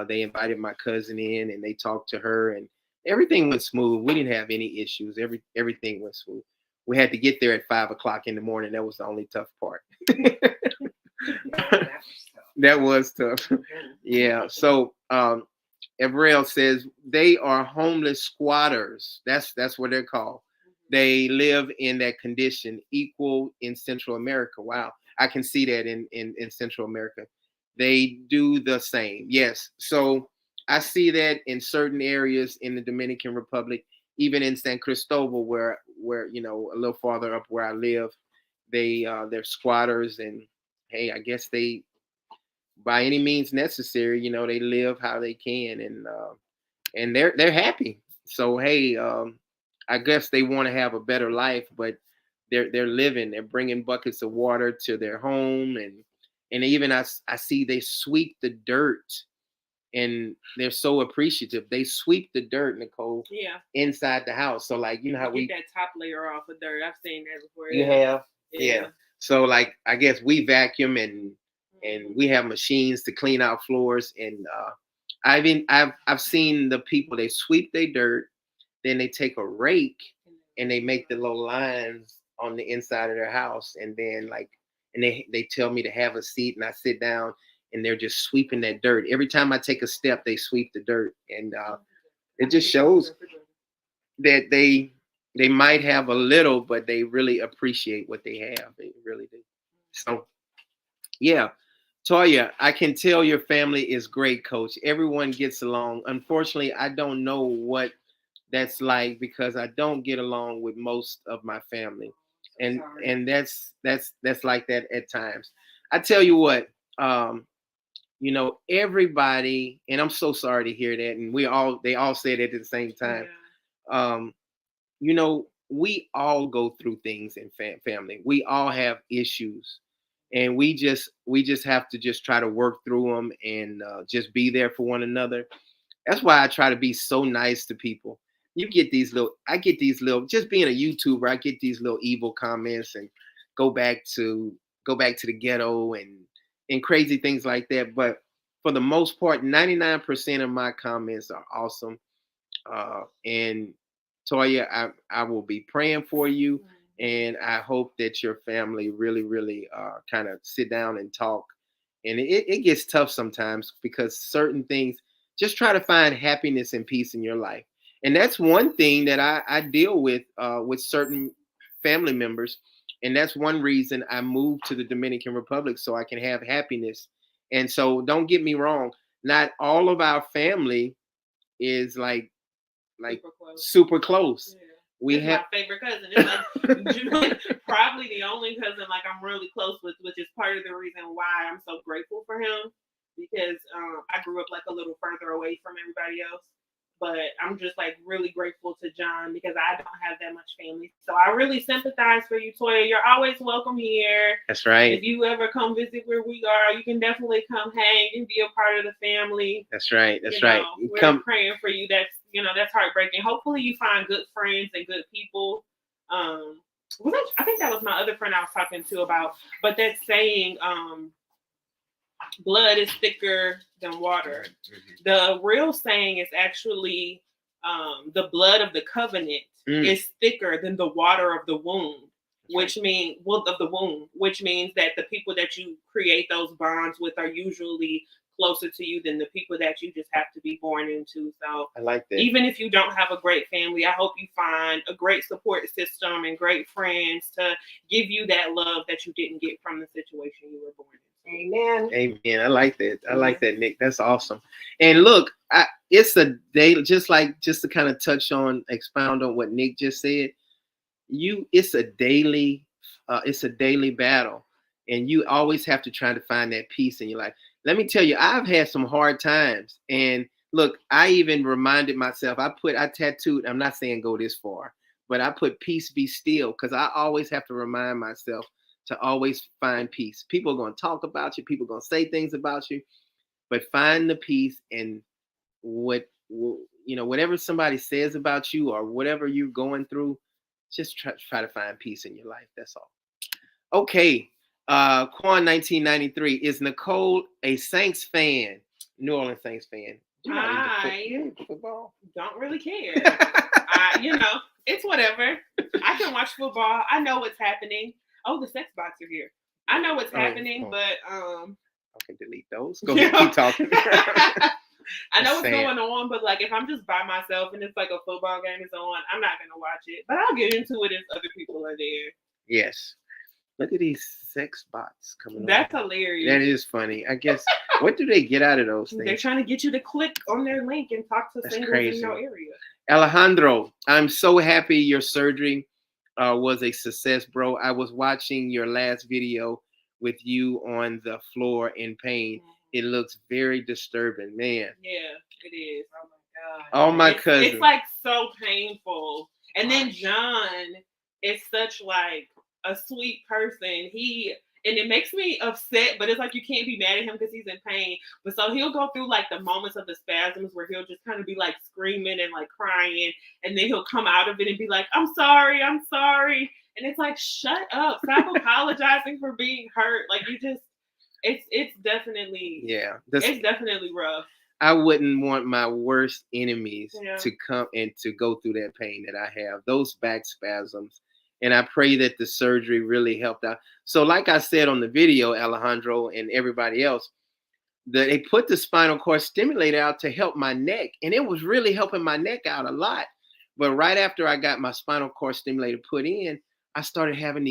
They invited my cousin in and they talked to her and everything went smooth. We didn't have any issues. Everything went smooth. We had to get there at 5 o'clock in the morning. That was the only tough part. That was tough. Yeah. So Evrel says they are homeless squatters. That's what they're called. They live in that condition, equal in Central America. Wow. I can see that in Central America. They do the same. Yes. So I see that in certain areas in the Dominican Republic, even in San Cristobal, where a little farther up where I live, they're squatters and hey, I guess they by any means necessary, they live how they can and they're happy. So hey, I guess they want to have a better life, but they're living. They're bringing buckets of water to their home, and even I see they sweep the dirt, and they're so appreciative. They sweep the dirt, Nicole, inside the house. So like how we get that top layer off of dirt. I've seen that before. You have, yeah. So like I guess we vacuum and we have machines to clean out floors, and I've seen the people, they sweep their dirt, then they take a rake and they make the little lines on the inside of their house, and then and they tell me to have a seat, and I sit down, and they're just sweeping that dirt. Every time I take a step, they sweep the dirt, and it just shows that they might have a little, but they really appreciate what they have. They really do. So yeah. Toya, I can tell your family is great, coach. Everyone gets along. Unfortunately, I don't know what that's like because I don't get along with most of my family. And that's like that at times. I tell you what, everybody, and I'm so sorry to hear that, and they all said it at the same time. Um, we all go through things in family. We all have issues, and we just have to just try to work through them and just be there for one another. That's why I try to be so nice to people. I get these little, just being a YouTuber, I get these little evil comments and go back to the ghetto and crazy things like that. But for the most part, 99% of my comments are awesome. And Toya, I will be praying for you, and I hope that your family really, really kind of sit down and talk. And it gets tough sometimes because certain things, just try to find happiness and peace in your life. And that's one thing that I deal with certain family members. And that's one reason I moved to the Dominican Republic so I can have happiness. And so don't get me wrong, not all of our family is like super close. Yeah. We It's have my favorite cousin. It's like probably the only cousin like I'm really close with, which is part of the reason why I'm so grateful for him because I grew up like a little further away from everybody else. But I'm just like really grateful to John because I don't have that much family. So I really sympathize for you, Toya. You're always welcome here. That's right. If you ever come visit where we are, you can definitely come hang and be a part of the family. That's right. That's right. We're praying for you. That's heartbreaking. Hopefully you find good friends and good people. I think that was my other friend I was talking to about, but that's saying blood is thicker than water. The real saying is actually the blood of the covenant is thicker than the water of the womb, which means that the people that you create those bonds with are usually closer to you than the people that you just have to be born into. So I like that. even if you don't have a great family, I hope you find a great support system and great friends to give you that love that you didn't get from the situation you were born in. Amen. Amen. I like that. I like that, Nick. That's awesome. And look, it's a day, just to kind of expound on what Nick just said. It's a daily battle, and you always have to try to find that peace in your life. Let me tell you, I've had some hard times, and look, I even reminded myself. I tattooed. I'm not saying go this far, but I put peace be still, because I always have to remind myself to always find peace. People are going to talk about you. People are going to say things about you, but find the peace. And whatever somebody says about you or whatever you're going through, just try to find peace in your life. That's all. Okay. Quan 1993, is Nicole a Saints fan? New Orleans Saints fan. I Football. don't really care. It's whatever. I can watch football. I know what's happening. Oh, the sex bots are here. I know what's happening, but Okay, delete those. Go ahead, keep talking. I know what's going on, but like if I'm just by myself and it's like a football game is on, I'm not gonna watch it. But I'll get into it if other people are there. Yes. Look at these sex bots coming. That's hilarious. That is funny. I guess. What do they get out of those things? They're trying to get you to click on their link and talk to singles in your area. Alejandro, I'm so happy your surgery was a success, bro. I was watching your last video with you on the floor in pain. It looks very disturbing, man. Yeah, it is. Oh my God. Oh, my cousin. It's like so painful. And then John is such like a sweet person. And it makes me upset, but it's like you can't be mad at him because he's in pain. But so he'll go through like the moments of the spasms where he'll just kind of be like screaming and like crying, and then he'll come out of it and be like, I'm sorry. And it's like, shut up. Stop apologizing for being hurt. Like it's definitely it's definitely rough. I wouldn't want my worst enemies to come and to go through that pain that I have, those back spasms. And I pray that the surgery really helped out. So like I said on the video, Alejandro and everybody else, they put the spinal cord stimulator out to help my neck. And it was really helping my neck out a lot. But right after I got my spinal cord stimulator put in, I started having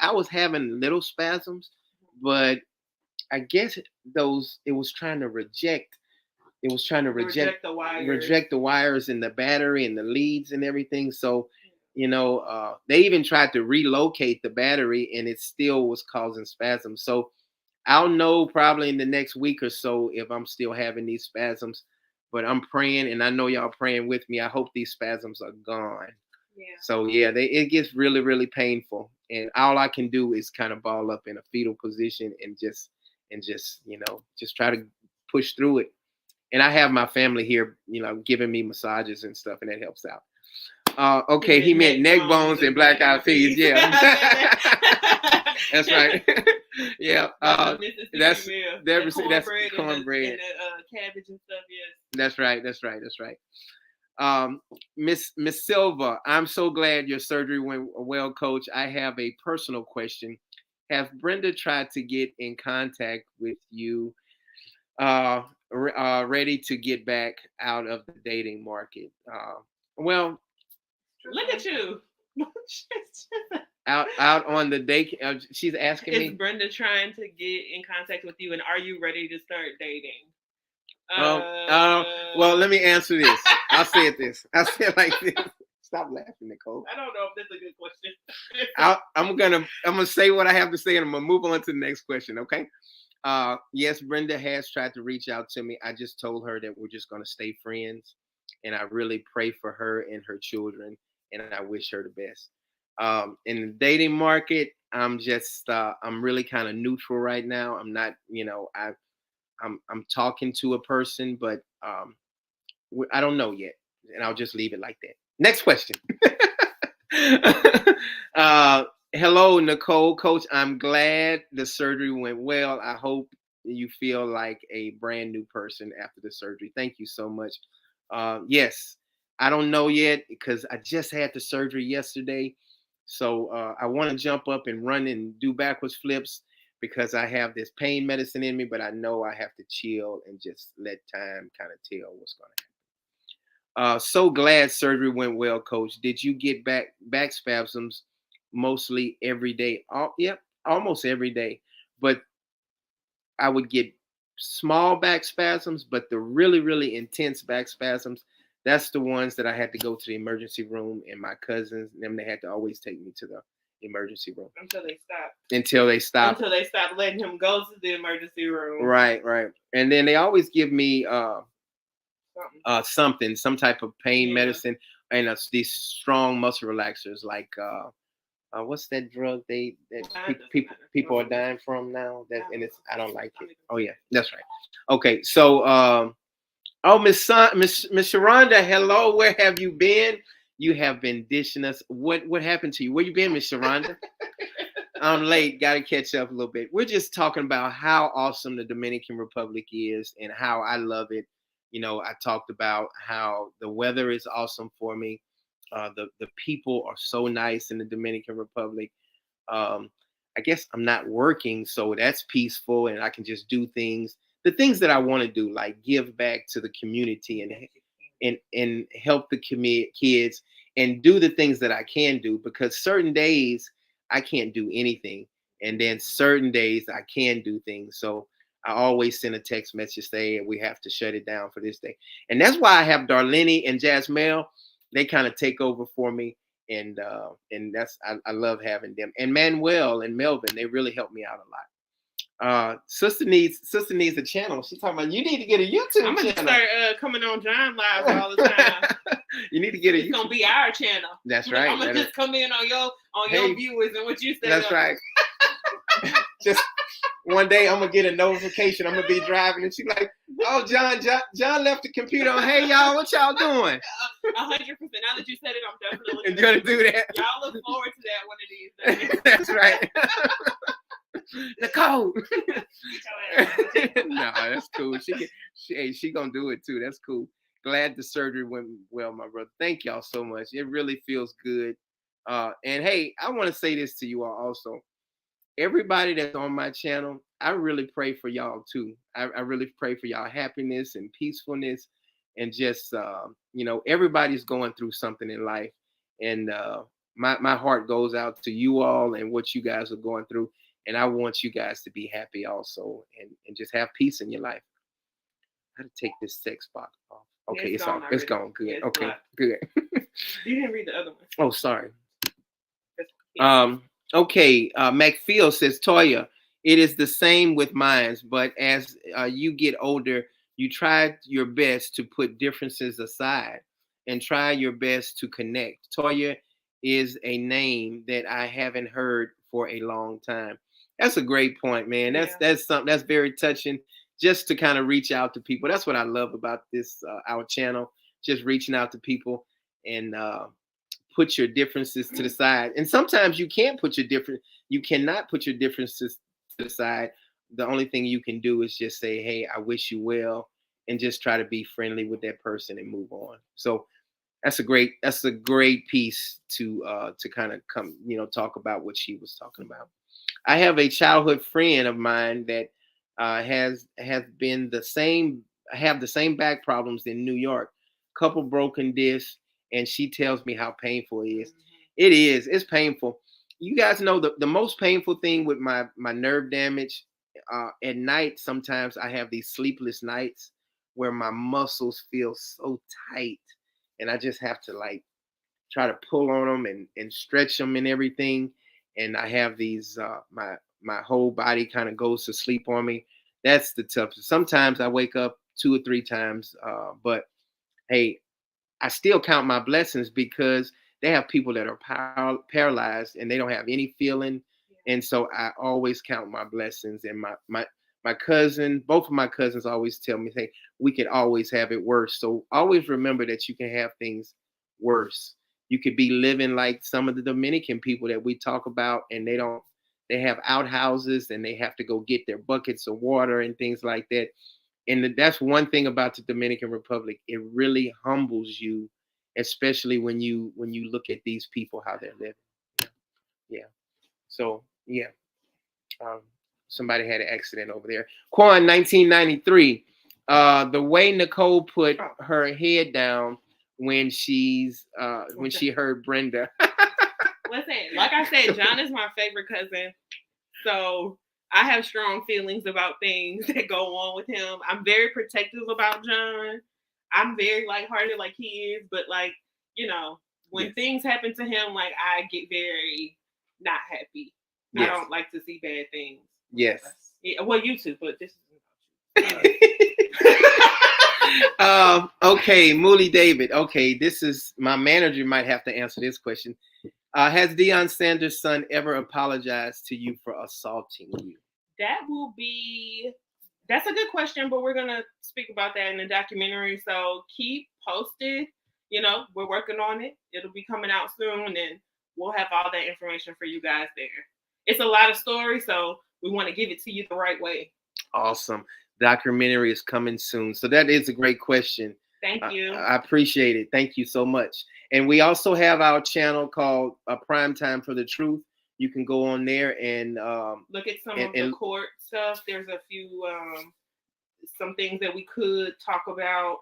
I was having little spasms, but I guess it was trying to reject the wires and the battery and the leads and everything. So, they even tried to relocate the battery and it still was causing spasms. So I'll know probably in the next week or so if I'm still having these spasms, but I'm praying, and I know y'all praying with me. I hope these spasms are gone. Yeah. So yeah, it gets really, really painful. And all I can do is kind of ball up in a fetal position and just try to push through it. And I have my family here, giving me massages and stuff, and that helps out. Okay, he meant neck bones and black eyed peas. Yeah, that's right. Yeah, that's cornbread and cabbage and stuff. Yes, that's right. Miss Silva, I'm so glad your surgery went well, Coach. I have a personal question. Have Brenda tried to get in contact with you? Ready to get back out of the dating market? Well. Look at you. out on the date. She's asking me. Is Brenda trying to get in contact with you, and are you ready to start dating? Well, let me answer this. I'll say it like this. Stop laughing, Nicole. I don't know if that's a good question. I'm gonna say what I have to say, and I'm gonna move on to the next question. Okay. Yes, Brenda has tried to reach out to me. I just told her that we're just gonna stay friends, and I really pray for her and her children, and I wish her the best. In the dating market, I'm really kind of neutral right now. I'm not, I'm talking to a person, but I don't know yet, and I'll just leave it like that. Next question. Hello, Nicole. Coach, I'm glad the surgery went well. I hope you feel like a brand new person after the surgery. Thank you so much. Yes, I don't know yet because I just had the surgery yesterday. So I want to jump up and run and do backwards flips. because I have this pain medicine in me, but I know I have to chill and just let time kind of tell what's going to happen. So glad surgery went well, Coach. Did you get back spasms mostly every day? Yep, almost every day. But I would get small back spasms, but the really, really intense back spasms, that's the ones that I had to go to the emergency room, and my cousins, them, they had to always take me to the emergency room until they stopped. Until they stopped letting him go to the emergency room. Right. And then they always give me some type of pain medicine, and these strong muscle relaxers like what's that drug people are dying from now? And I don't like it. Oh yeah, that's right. Okay, so Miss Sharonda, hello. Where have you been? You have been dishing us. What happened to you? Where you been, Miss Sharonda? I'm late. Got to catch up a little bit. We're just talking about how awesome the Dominican Republic is and how I love it. I talked about how the weather is awesome for me. The people are so nice in the Dominican Republic. I guess I'm not working, so that's peaceful, and I can just do the things that I want to do, like give back to the community and help the kids and do the things that I can do, because certain days I can't do anything, and then certain days I can do things. So I always send a text message saying we have to shut it down for this day, and that's why I have Darlene and Jasmine. They kind of take over for me, and that's I love having them. And Manuel and Melvin, they really help me out a lot. Sister needs a channel. She's talking about you need to get a YouTube I'm gonna channel. Start coming on John Live all the time. You need to get It's gonna be our channel. That's right. I'm gonna just come in on your viewers and what you say. That's right. Just one day I'm gonna get a notification. I'm gonna be driving and she's like, "Oh, John left the computer on. Hey y'all, what y'all doing?" 100%. Now that you said it, I'm definitely gonna do that. Y'all look forward to that one of these days. That's right. Nicole. No, that's cool. She gonna do it too. That's cool. Glad the surgery went well, my brother. Thank y'all so much. It really feels good. And hey, I want to say this to you all also. Everybody that's on my channel, I really pray for y'all too. I really pray for y'all happiness and peacefulness, and just everybody's going through something in life, and my heart goes out to you all and what you guys are going through. And I want you guys to be happy also, and just have peace in your life. How to take this text box off? Okay, it's off. It's gone. Good. It's okay, blocked. good. You didn't read the other one. Oh, sorry. Okay. McPhail says, Toya, it is the same with mines, but as you get older, you try your best to put differences aside and try your best to connect. Toya is a name that I haven't heard for a long time. That's a great point, man. That's something that's very touching, just to kind of reach out to people. That's what I love about this our channel, just reaching out to people and put your differences to the side. And sometimes you cannot put your differences to the side. The only thing you can do is just say, hey, I wish you well, and just try to be friendly with that person and move on. So that's a great piece to kind of come, talk about what she was talking about. I have a childhood friend of mine that has been the same back problems in New York, couple broken discs, and she tells me how painful it is. It's painful. You guys know the most painful thing with my nerve damage at night. Sometimes I have these sleepless nights where my muscles feel so tight, and I just have to like try to pull on them and stretch them and everything. And I have these my whole body kind of goes to sleep on me. That's the toughest. Sometimes I wake up 2 or 3 times, but hey, I still count my blessings, because they have people that are paralyzed and they don't have any feeling. And so I always count my blessings. And my cousin, both of my cousins always tell me, hey, we could always have it worse. So always remember that you can have things worse. You could be living like some of the Dominican people that we talk about, and they have outhouses and they have to go get their buckets of water and things like that. And that's one thing about the Dominican Republic. It really humbles you, especially when you look at these people, how they're living. Yeah. So yeah. somebody had an accident over there. Quan, 1993. The way Nicole put her head down when she heard Brenda. Listen, like I said, John is my favorite cousin. So I have strong feelings about things that go on with him. I'm very protective about John. I'm very lighthearted like he is, but like, when things happen to him, like I get very not happy. Yes. I don't like to see bad things. Yes. Yeah, well, you too, but this is okay, Mooly David. Okay, this is my manager might have to answer this question. Has Deion Sanders' son ever apologized to you for assaulting you? That's a good question, but we're going to speak about that in the documentary. So keep posted. We're working on it. It'll be coming out soon, and we'll have all that information for you guys there. It's a lot of stories, so we want to give it to you the right way. Awesome. Documentary is coming soon. So that is a great question. Thank you. I appreciate it. Thank you so much. And we also have our channel called Prime Time for the Truth. You can go on there and look at some of the court stuff. There's a few some things that we could talk about.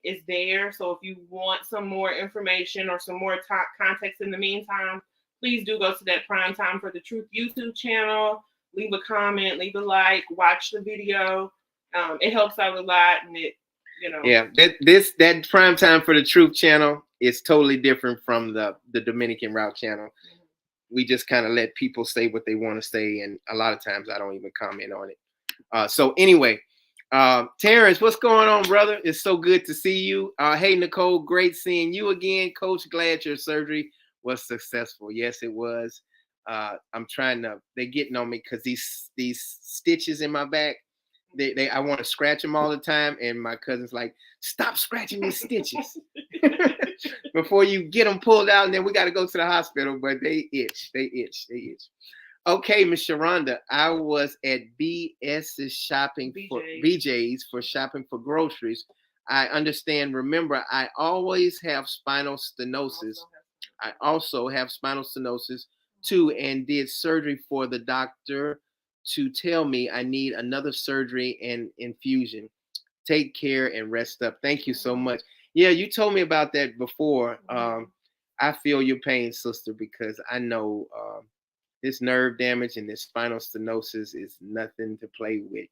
Is there. So if you want some more information or some more context in the meantime, please do go to that Prime Time for the Truth YouTube channel. Leave a comment, leave a like, watch the video. It helps out a lot, and it. Yeah, that Prime Time for the Truth channel is totally different from the Dominican Route channel. We just kind of let people say what they want to say, and a lot of times I don't even comment on it. So anyway, Terrence, what's going on, brother? It's so good to see you. Hey, Nicole, great seeing you again. Coach, glad your surgery was successful. Yes, it was. They're getting on me because these stitches in my back, I want to scratch them all the time, and my cousin's like, stop scratching these stitches before you get them pulled out, and then we got to go to the hospital. But they itch. Okay, Miss Sharonda, I was at BJ's for shopping for groceries. I understand. Remember, I always have spinal stenosis. I also have spinal stenosis too, and did surgery for the doctor to tell me I need another surgery and infusion. Take care and rest up. Thank you so much. Yeah, you told me about that before. I feel your pain, sister, because I know this nerve damage and this spinal stenosis is nothing to play with.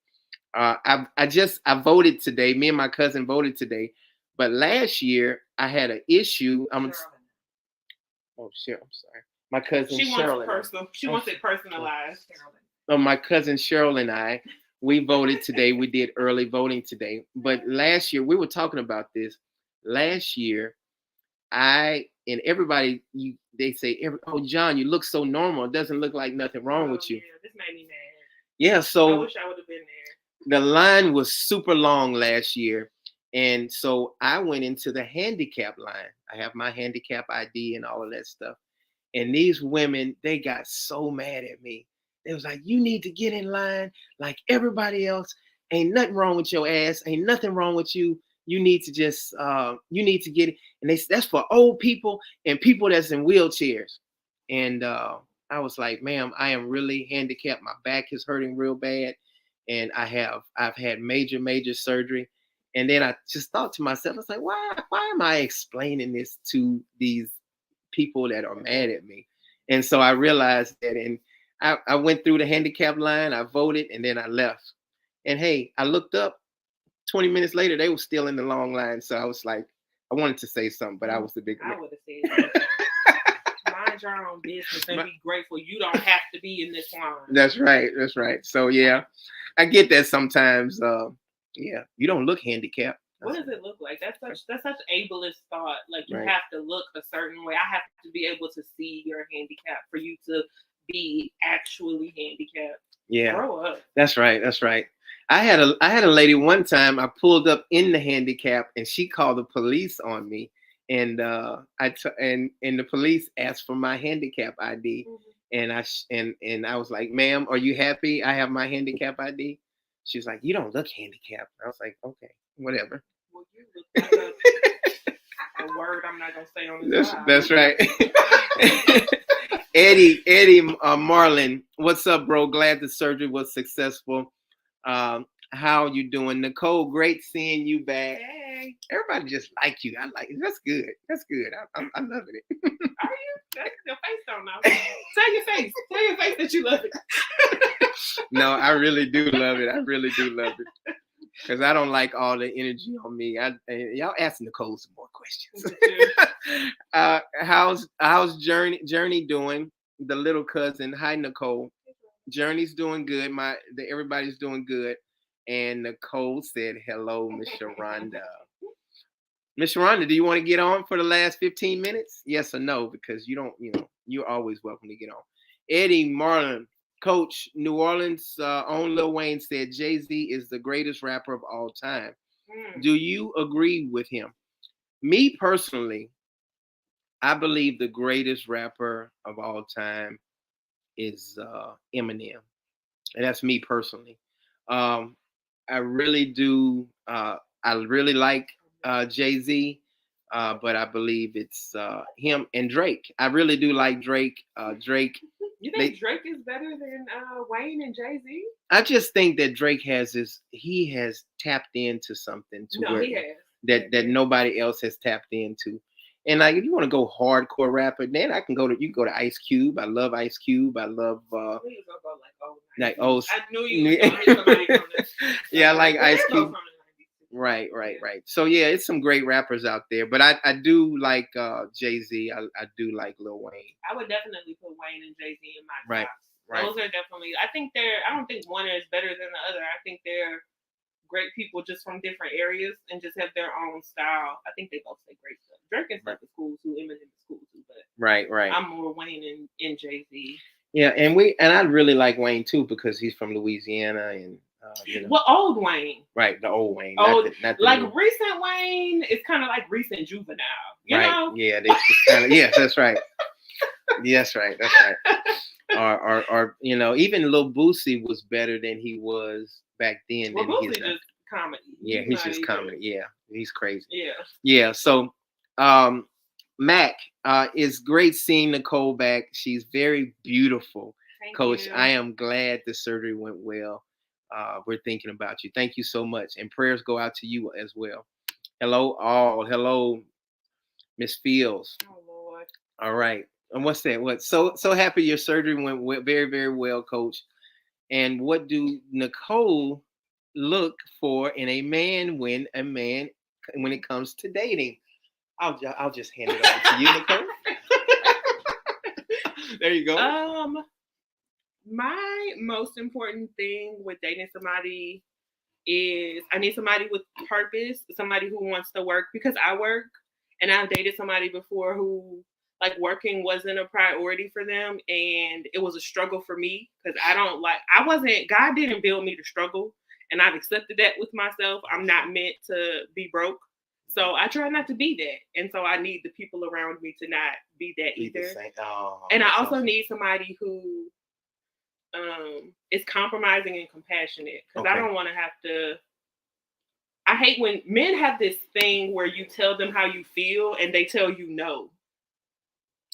I voted today. Me and my cousin voted today. But last year I had an issue. I'm sorry. My cousin Cheryl. She wants it personalized. My cousin Cheryl and I, we voted today. We did early voting today. But last year, we were talking about this. Last year, they say, oh, John, you look so normal. It doesn't look like nothing wrong with you. Yeah, this made me mad. Yeah, so I wish I would have been there. The line was super long last year. And so I went into the handicap line. I have my handicap ID and all of that stuff. And these women, they got so mad at me. They was like, you need to get in line like everybody else. Ain't nothing wrong with your ass. Ain't nothing wrong with you. You need to just, you need to get it. And that's for old people and people that's in wheelchairs. And I was like, ma'am, I am really handicapped. My back is hurting real bad. And I've had major surgery. And then I just thought to myself, I was like, why am I explaining this to these people that are mad at me? And so I realized that, and I went through the handicap line, I voted, and then I left. And hey, I looked up 20 minutes later, they were still in the long line. So I was like, I wanted to say something, but I was the big man. I would have said something. Mind your own business and be grateful you don't have to be in this line. That's right. So yeah, I get that sometimes. Yeah, you don't look handicapped. What does it look like? That's such ableist thought. Like you have to look a certain way. I have to be able to see your handicap for you to be actually handicapped. Yeah. Grow up. That's right. I had a lady one time. I pulled up in the handicap and she called the police on me, and and the police asked for my handicap ID, and I was like, ma'am, are you happy I have my handicap ID? She's like, you don't look handicapped. I was like, okay, whatever. Well, you look like a word I'm not gonna say on this. That's right. Eddie Marlin, What's up, bro? Glad the surgery was successful. How you doing, Nicole? Great seeing you back. Hey, Everybody just like you. I like it. That's good. That's good. I'm loving it. are you? Your face don't know. Tell your face. Tell your face that you love it. No, I really do love it. I really do love it. Because I don't like all the energy on me. Y'all ask Nicole some more questions. How's Journey doing? The little cousin. Hi, Nicole. Journey's doing good. Everybody's doing good. And Nicole said, "Hello, Miss Sharonda." Miss Sharonda, do you want to get on for the last 15 minutes? Yes or no? Because you don't, you're always welcome to get on. Eddie Marlin, Coach, New Orleans' own Lil Wayne said Jay-Z is the greatest rapper of all time. Do you agree with him? Me personally, I believe the greatest rapper of all time is Eminem. And that's me personally. I really do. I really like Jay-Z, but I believe it's him and Drake. I really do like Drake. Drake. You think Drake is better than Wayne and Jay-Z? I just think that Drake has tapped into something he has. that nobody else has tapped into. And like, if you want to go hardcore rapper, then you can go to Ice Cube. I love Ice Cube. I love I knew you was gonna hit somebody on this. Yeah, I like Ice Cube. Right. So yeah, it's some great rappers out there, but I do like Jay-Z. I do like Lil Wayne. I would definitely put Wayne and Jay-Z in my top. Right. Those are definitely. I don't think one is better than the other. I think they're great people just from different areas and just have their own style. I think they both say great stuff. Drake and stuff is cool too. Eminem is cool too, but right. I'm more Wayne and Jay-Z. Yeah, and I really like Wayne too because he's from Louisiana and Well, old Wayne. Right, the old Wayne. Not the new. Recent Wayne is kind of like recent Juvenile. You know? Yeah, they just kind of that's right. That's right. Or even Lil Boosie was better than he was back then. Well, Boosie just comedy. Yeah, he's just comedy. Yeah, he's crazy. Yeah. Yeah. So, Mac, it's great seeing Nicole back. She's very beautiful. Thank Coach, you. I am glad the surgery went well. We're thinking about you. Thank you so much. And prayers go out to you as well. Hello, all. Hello, Miss Fields. Oh, Lord. All right. And what's that? So happy your surgery went very, very well, Coach. And what do Nicole look for in a man when it comes to dating? I'll just hand it over to you, Nicole. There you go. My most important thing with dating somebody is I need somebody with purpose, somebody who wants to work because I work, and I've dated somebody before who like working wasn't a priority for them, and it was a struggle for me because God didn't build me to struggle, and I've accepted that with myself. I'm not meant to be broke. So I try not to be that. And so I need the people around me to not be that either. And I also need somebody who is compromising and compassionate. Because I don't want to have to. I hate when men have this thing where you tell them how you feel and they tell you no.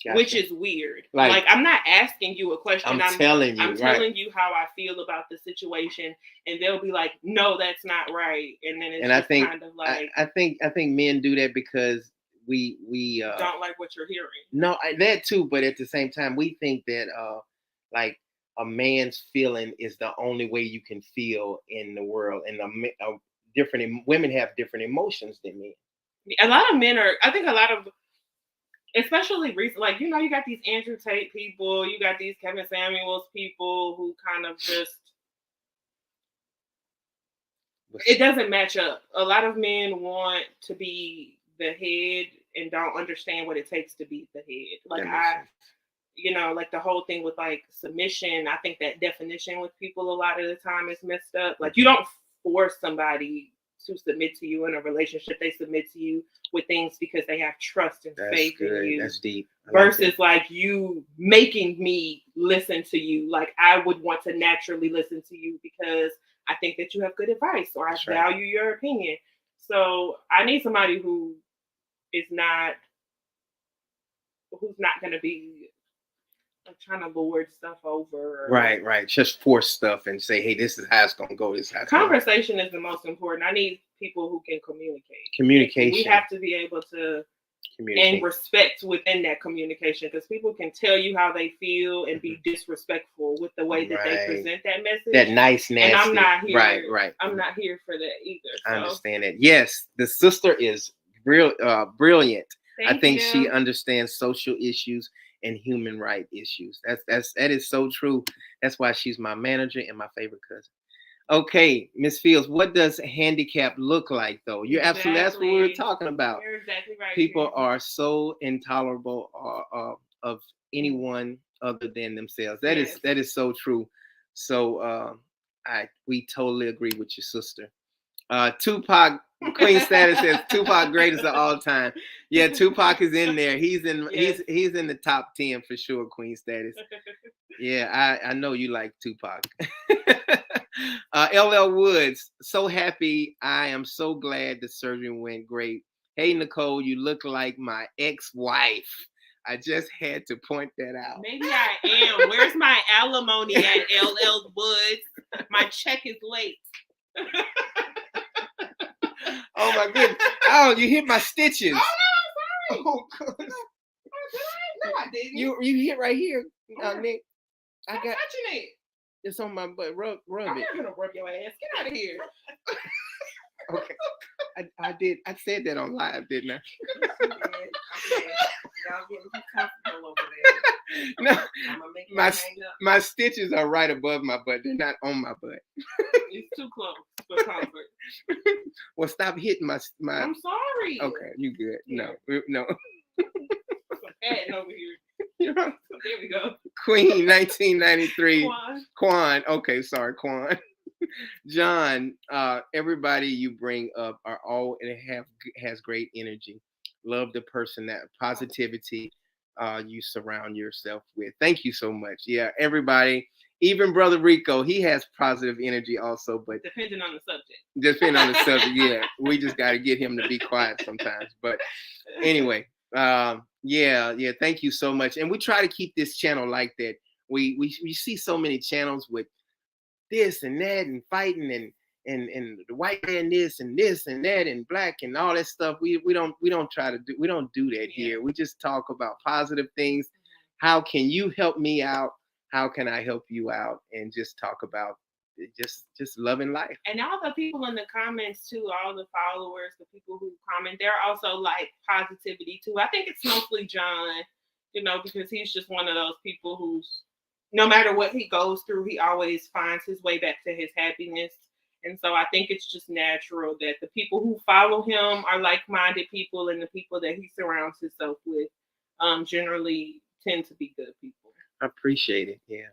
Gotcha. Which is weird. Like I'm not asking you a question. I'm telling you how I feel about the situation, and they'll be like, "No, that's not right." And then it's kind of like I think men do that because we don't like what you're hearing. No, that too. But at the same time, we think that like a man's feeling is the only way you can feel in the world, and women have different emotions than men. A lot of men are. I think a lot of. Especially recent, like, you got these Andrew Tate people, you got these Kevin Samuels people who kind of just, it doesn't match up. A lot of men want to be the head and don't understand what it takes to be the head. Like like the whole thing with like submission, I think that definition with people a lot of the time is messed up. Like you don't force somebody to submit to you in a relationship. They submit to you with things because they have trust and faith in you. That's deep. Versus like you making me listen to you. Like I would want to naturally listen to you because I think that you have good advice or I value your opinion. So I need somebody who's not going to be trying to lord stuff over. Right. Just force stuff and say, hey, this is how it's gonna go. This is how it's Conversation is the most important. I need people who can communicate. Communication. We have to be able to and respect within that communication, because people can tell you how they feel and be disrespectful with the way that they present that message. That nice, nasty. And I'm not here. Right. I'm not here for that either. So. I understand that. Yes, the sister is brilliant. I think she understands social issues and human rights issues. That is so true. That's why she's my manager and my favorite cousin. Okay, Miss Fields, what does handicap look like though? You're absolutely, that's what we were talking about. You're exactly right. People are so intolerable of anyone other than themselves. That is so true. So we totally agree with your sister. Tupac Queen status says Tupac greatest of all time. Yeah, Tupac is in there. He's in the top 10 for sure. Queen status. Yeah, I know you like Tupac. LL Woods, so happy. I am so glad the surgery went great. Hey Nicole, you look like my ex-wife. I just had to point that out. Maybe I am. Where's my alimony at, LL Woods? My check is late. Oh my goodness. Oh, you hit my stitches. Oh no, sorry. Oh, God. No, I didn't. You hit right here, Nick. I'm touching it. It's on my butt. Rub I'm it. not gonna rub your ass. Get out of here. Okay. I did. I said that on live, didn't I? Okay. Y'all getting too comfortable over there. No. I'm gonna make you hang up. My stitches are right above my butt. They're not on my butt. It's too close for comfort. Well, stop hitting my. I'm sorry. Okay, you good? Yeah. No. Heading over here. There we go. Queen, 1993. Quan. Okay, sorry, Quan. John, everybody you bring up are all has great energy. Love the person, that positivity you surround yourself with. Thank you so much. Yeah, everybody, even Brother Rico, he has positive energy also, but depending on the subject. Depending on the subject, yeah. We just got to get him to be quiet sometimes. But anyway, yeah. Thank you so much. And we try to keep this channel like that. We see so many channels with this and that and fighting and the white man this and that and black and all that stuff. We don't do that here. We just talk about positive things. How can you help me out? How can I help you out? And just talk about just loving life. And all the people in the comments too, all the followers, the people who comment, they're also like positivity too. I think it's mostly John, because he's just one of those people who's, no matter what he goes through, he always finds his way back to his happiness. And so I think it's just natural that the people who follow him are like-minded people, and the people that he surrounds himself with generally tend to be good people. I appreciate it. Yeah.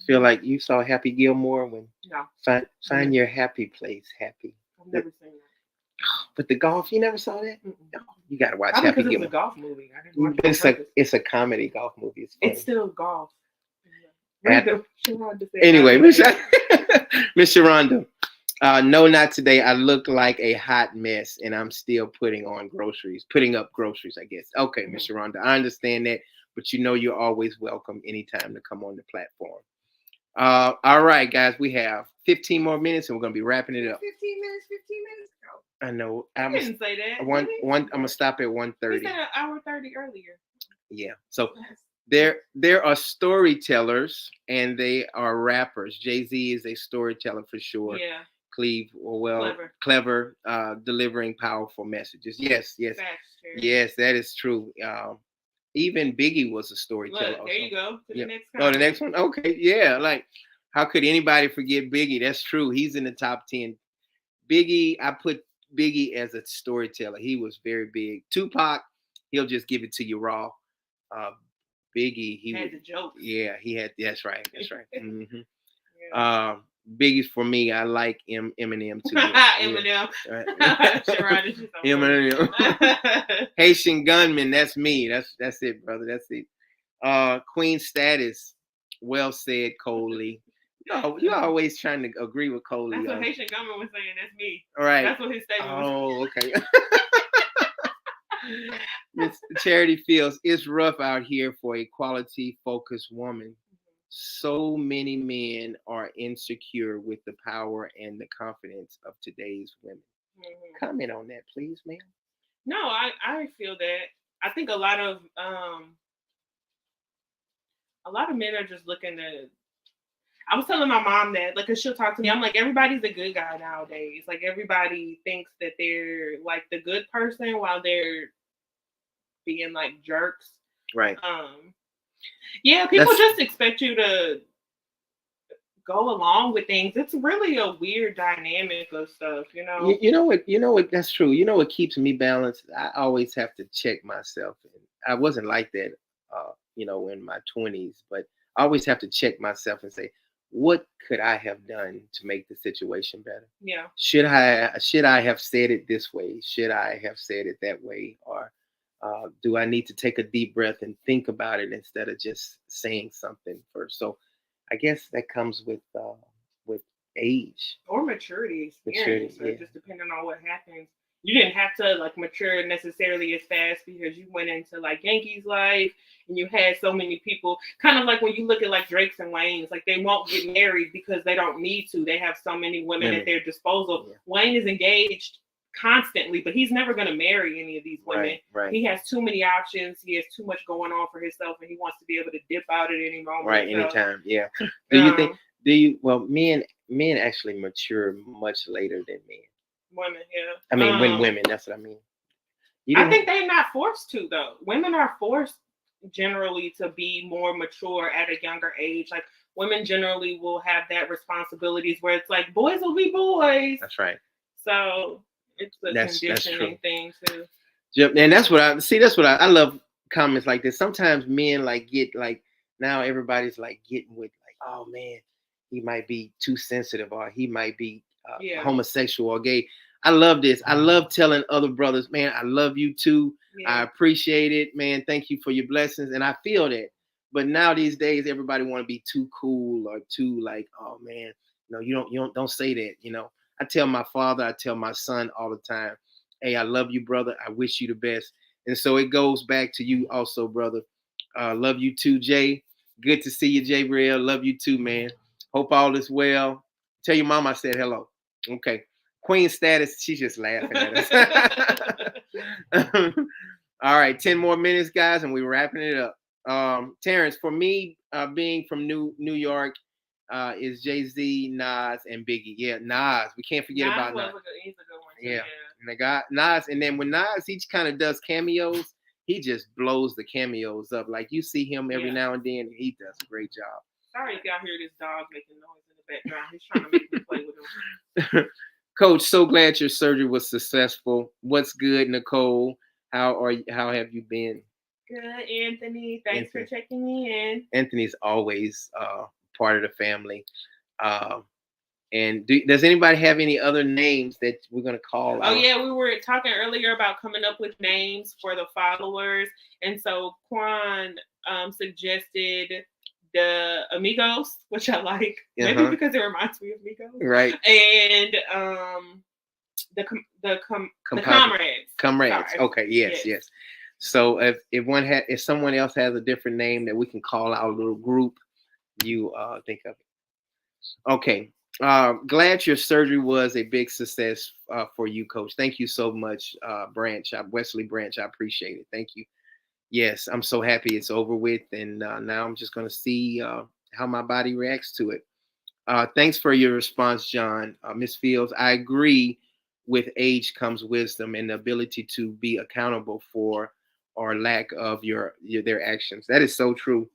Feel like you saw Happy Gilmore when find your happy place. Happy. I've never seen that. But the golf, you never saw that? No, you gotta watch Happy Gilmore. It's a golf movie. I didn't watch it. It's a comedy golf movie. It's still golf. Anyway, Miss Sharonda. No, not today. I look like a hot mess, and I'm still putting up groceries, I guess. Okay, Miss Sharonda, I understand that, but you're always welcome anytime to come on the platform. All right, guys, we have 15 more minutes, and we're gonna be wrapping it up. 15 minutes ago. I know. I didn't say that. I'm gonna stop at 1:30. We said an hour 30 earlier. Yeah. So there are storytellers and they are rappers. Jay-Z is a storyteller for sure. Yeah. Cleve, clever, delivering powerful messages. Yes. Yes, that is true. Even Biggie was a storyteller. Look, there you go. The next one. Oh, the next one? Okay, yeah. Like, how could anybody forget Biggie? That's true. He's in the top 10. Biggie, I put Biggie as a storyteller. He was very big. Tupac, he'll just give it to you raw. Biggie, he had the jokes. Yeah, he had. That's right. Mm-hmm. Yeah. Biggie's for me. I like Eminem too. Eminem. Eminem. Haitian Gunman. That's me. That's it, brother. That's it. Queen status. Well said, Coley. You're always trying to agree with Coley. That's what Haitian Gunman was saying. That's me. All right. That's what his statement was. Oh, okay. Miss Charity Fields, it's rough out here for a quality focused woman. So many men are insecure with the power and the confidence of today's women. Comment on that, please, ma'am. No, I feel that. I think a lot of men are just looking to. I was telling my mom that, like, cause she'll talk to me. I'm like, everybody's a good guy nowadays. Like, everybody thinks that they're like the good person while they're being like jerks. Right. Yeah, people just expect you to go along with things. It's really a weird dynamic of stuff, you know. You know what, that's true. You know what keeps me balanced? I always have to check myself. And I wasn't like that in my 20s, but I always have to check myself and say, what could I have done to make the situation better? Yeah. Should I have said it this way? Should I have said it that way? Or do I need to take a deep breath and think about it instead of just saying something first? So I guess that comes with age or maturity experience, yeah. Just depending on what happens. You didn't have to like mature necessarily as fast because you went into like Yankees life and you had so many people. Kind of like when you look at like Drake's and Wayne's, like they won't get married because they don't need to. They have so many women at their disposal. Yeah. Wayne is engaged constantly, but he's never going to marry any of these women. Right. He has too many options. He has too much going on for himself, and he wants to be able to dip out at any moment. Right, anytime. Yeah. Well, men actually mature much later than men. Women, yeah. I mean, when women, that's what I mean. I think they're not forced to, though. Women are forced generally to be more mature at a younger age. Like, women generally will have that responsibilities where it's like, boys will be boys. That's right. So it's a conditioning thing, too. Yep, and that's what I love comments like this. Sometimes men like get like, now everybody's like getting with like, oh man, he might be too sensitive or he might be homosexual or gay. I love this. I love telling other brothers, man, I love you too. Yeah. I appreciate it, man. Thank you for your blessings. And I feel that. But now these days, everybody want to be too cool or too like, oh man, no, you don't say that. You know, I tell my father, I tell my son all the time, hey, I love you, brother. I wish you the best. And so it goes back to you also, brother. Love you too, Jay. Good to see you, Jay Real. Love you too, man. Hope all is well. Tell your mom I said hello. Okay. Queen status, she's just laughing at us. All right, 10 more minutes, guys, and we're wrapping it up. Terrence, for me, being from New York, is Jay-Z, Nas, and Biggie. Yeah, Nas. We can't forget about Nas. He's a good one too, yeah. And I got Nas, and then when Nas, he kind of does cameos. He just blows the cameos up. Like you see him every now and then, and he does a great job. Sorry if y'all hear this dog making noise in the background. He's trying to make me play with him. Coach, so glad your surgery was successful. What's good, Nicole? How have you been? Good, Anthony. Thanks for checking me in. Anthony's always part of the family. And does anybody have any other names that we're going to call out? Oh, yeah. We were talking earlier about coming up with names for the followers. And so Quan suggested the Amigos, which I like, maybe because it reminds me of Migos. Right. And the Comrades. Comrades. Sorry. Okay. Yes. So if someone else has a different name that we can call our little group, you think of it. Okay. Glad your surgery was a big success for you, Coach. Thank you so much, Wesley Branch. I appreciate it. Thank you. Yes, I'm so happy it's over with, and now I'm just going to see how my body reacts to it. Thanks for your response, John. Ms. Fields, I agree. With age comes wisdom and the ability to be accountable for or lack of their actions. That is so true.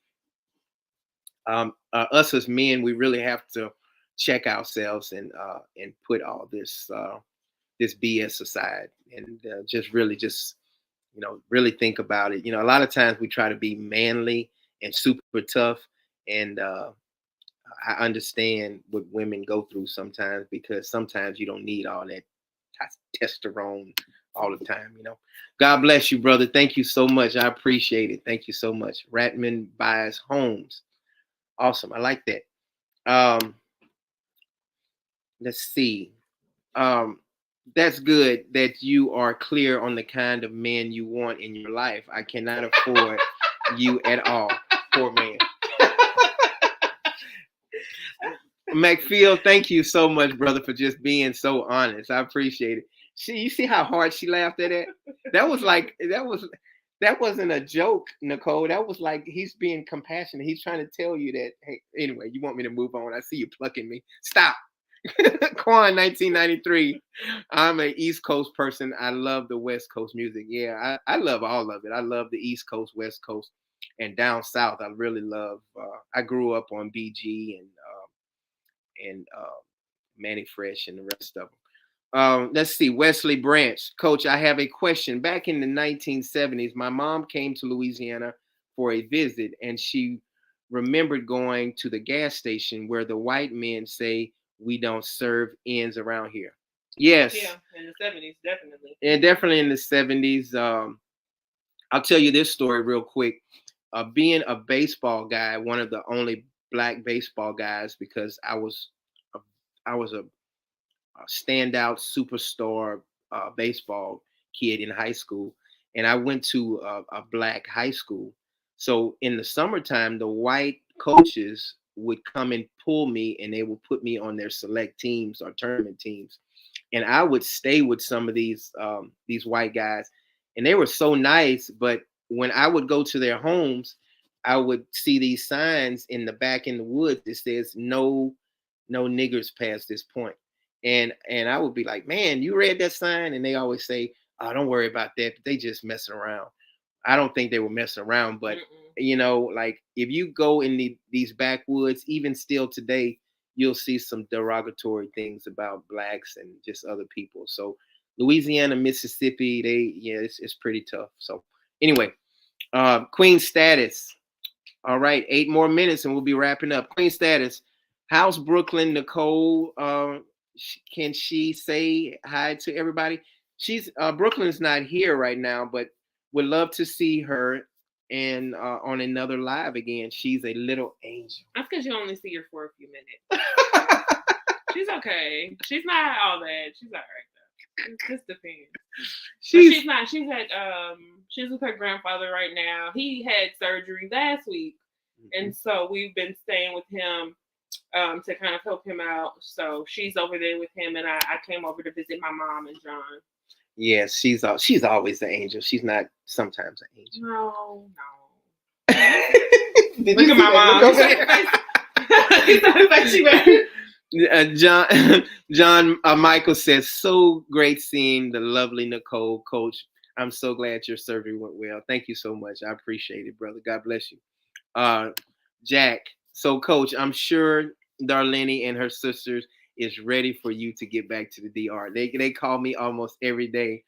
Us as men, we really have to check ourselves and put all this BS aside and just really think about it. A lot of times we try to be manly and super tough, and I understand what women go through sometimes, because sometimes you don't need all that testosterone all the time. God bless you, brother. Thank you so much. I appreciate it. Thank you so much. Ratman buys homes. Awesome. I like that. Let's see. That's good that you are clear on the kind of man you want in your life. I cannot afford you at all. Poor man. McPhail, thank you so much, brother, for just being so honest. I appreciate it. You see how hard she laughed at it? That wasn't a joke, Nicole. That was like he's being compassionate. He's trying to tell you that, hey, anyway, you want me to move on. I see you plucking me. Stop. Quan 1993. I'm an East Coast person. I love the West Coast music. Yeah, I love all of it. I love the East Coast, West Coast, and down south. I really love. I grew up on BG and Manny Fresh and the rest of them. Let's see, Wesley Branch. Coach, I have a question. Back in the 1970s, my mom came to Louisiana for a visit, and she remembered going to the gas station where the white men say we don't serve ends around here. Yes. Yeah, in the 70s, definitely. And definitely in the 70s. I'll tell you this story real quick. Being a baseball guy, one of the only black baseball guys, because I was a standout superstar baseball kid in high school, and I went to a black high school. So in the summertime, the white coaches would come and pull me, and they would put me on their select teams or tournament teams, and I would stay with some of these white guys, and they were so nice. But when I would go to their homes, I would see these signs in the back in the woods that says no niggers past this point. And I would be like, man, you read that sign? And they always say, oh, don't worry about that. They just messing around. I don't think they were messing around, but like if you go in these backwoods, even still today, you'll see some derogatory things about blacks and just other people. So Louisiana, Mississippi, it's pretty tough. So anyway, Queen Status. All right, 8 more minutes and we'll be wrapping up. Queen Status. How's Brooklyn, Nicole? Can she say hi to everybody? She's Brooklyn's not here right now, but would love to see her and on another live again. She's a little angel. That's because you only see her for a few minutes. She's okay. She's not all that. She's all right though. It just depends. She's not. She's with her grandfather right now. He had surgery last week, and so we've been staying with him to kind of help him out. So she's over there with him, and I came over to visit my mom and John. Yes, she's always an angel. She's not sometimes an angel. No. Look at my mom. John Michael says, so great seeing the lovely Nicole. Coach, I'm so glad your surgery went well. Thank you so much. I appreciate it, brother. God bless you. Jack. So, Coach, I'm sure Darlene and her sisters is ready for you to get back to the DR. They call me almost every day,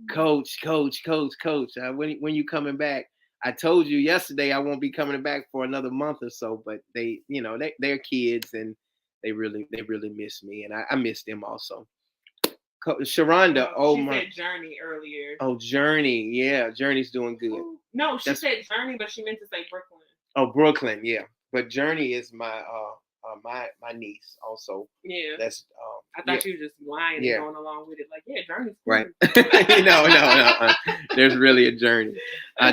Coach. When you coming back? I told you yesterday I won't be coming back for another month or so, but they're kids and they really miss me, and I miss them also. Sharonda, she said Journey earlier. Oh, Journey, yeah, Journey's doing good. No, she said Journey, but she meant to say Brooklyn. Oh, Brooklyn, yeah. But Journey is my my niece also. Yeah. That's I thought you were just lying and going along with it. Like, yeah, Journey's cool. Right. No. There's really a journey.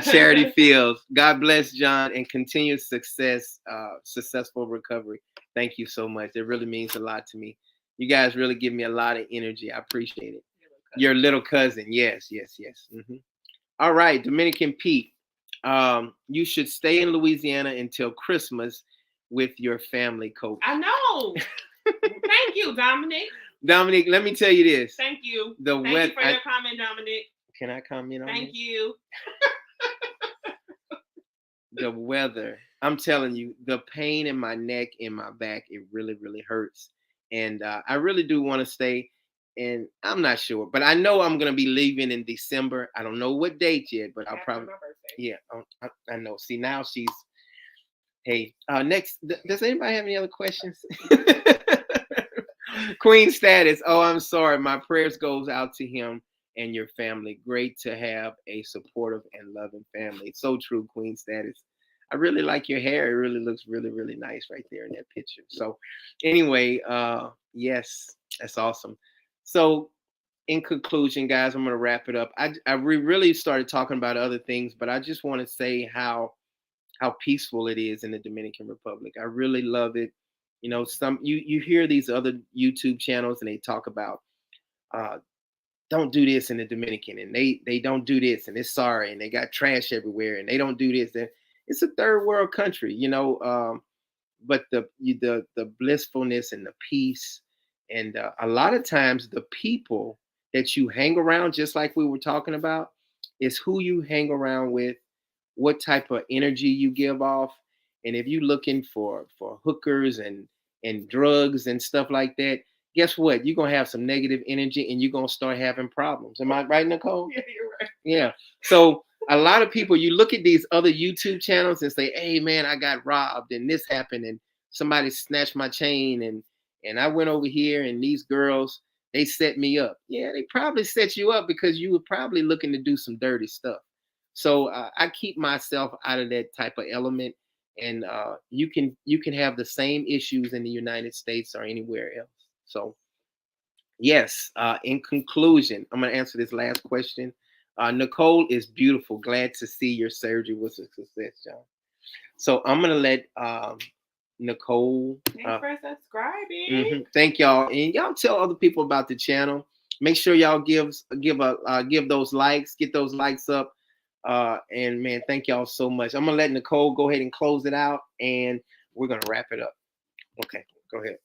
Charity Fields. God bless John and continued success, successful recovery. Thank you so much. It really means a lot to me. You guys really give me a lot of energy. I appreciate it. Your little cousin. Yes. Mm-hmm. All right, Dominican Pete. You should stay in Louisiana until Christmas with your family, Coach. I know. Thank you, Dominic. Dominic, let me tell you this. Thank you. Thank you for your comment, Dominic. Can I comment on Thank you. The weather. I'm telling you, the pain in my neck, in my back, it really, really hurts. And I really do want to stay. And I'm not sure, but I know I'm gonna be leaving in December. I don't know what date yet, but I'll probably. Yeah, I know. See, now she's. Hey, next. Does anybody have any other questions? Queen Status. Oh, I'm sorry. My prayers goes out to him and your family. Great to have a supportive and loving family. So true, Queen Status. I really like your hair. It really looks really, really nice right there in that picture. So, anyway, yes, that's awesome. So, in conclusion, guys, I'm going to wrap it up. Really started talking about other things, but I just want to say how peaceful it is in the Dominican Republic. I really love it. You know, you hear these other YouTube channels and they talk about uh, don't do this in the Dominican, and they don't do this, and it's sorry, and they got trash everywhere, and they don't do this. And it's a third world country, you know. But the blissfulness and the peace, and a lot of times the people that you hang around, just like we were talking about, is who you hang around with, what type of energy you give off, and if you're looking for hookers and drugs and stuff like that, guess what? You're gonna have some negative energy, and you're gonna start having problems. Am I right, Nicole? Yeah, you're right. Yeah. So a lot of people, you look at these other YouTube channels and say, "Hey, man, I got robbed, and this happened, and somebody snatched my chain, and I went over here, and these girls, they set me up." Yeah, they probably set you up because you were probably looking to do some dirty stuff. So I keep myself out of that type of element, and you can have the same issues in the United States or anywhere else. So yes, in conclusion, I'm going to answer this last question. Nicole is beautiful. Glad to see your surgery was a success, John. So I'm going to let Nicole. Thanks for subscribing. Thank y'all, and y'all tell other people about the channel. Make sure y'all give those likes, get those likes up. And man, thank y'all so much. I'm gonna let Nicole go ahead and close it out, and we're gonna wrap it up. Okay, go ahead.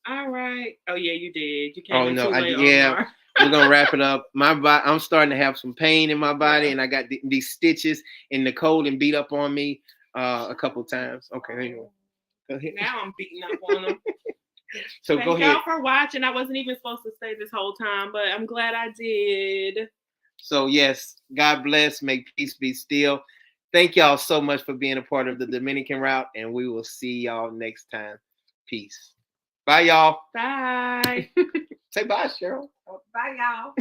All right. Oh yeah, you did. You came Oh in no, too late, yeah. Omar. We're gonna wrap it up. My body, I'm starting to have some pain in my body, and I got these stitches, and Nicole and beat up on me a couple times. Okay, there you go. Go ahead. Now I'm beating up on them. So Thank go ahead. y'all for watching. I wasn't even supposed to stay this whole time, but I'm glad I did. So yes, God bless. Make peace be still. Thank y'all so much for being a part of the Dominican route, and we will see y'all next time. Peace. Bye, y'all. Bye. Say bye, Cheryl. Bye, y'all.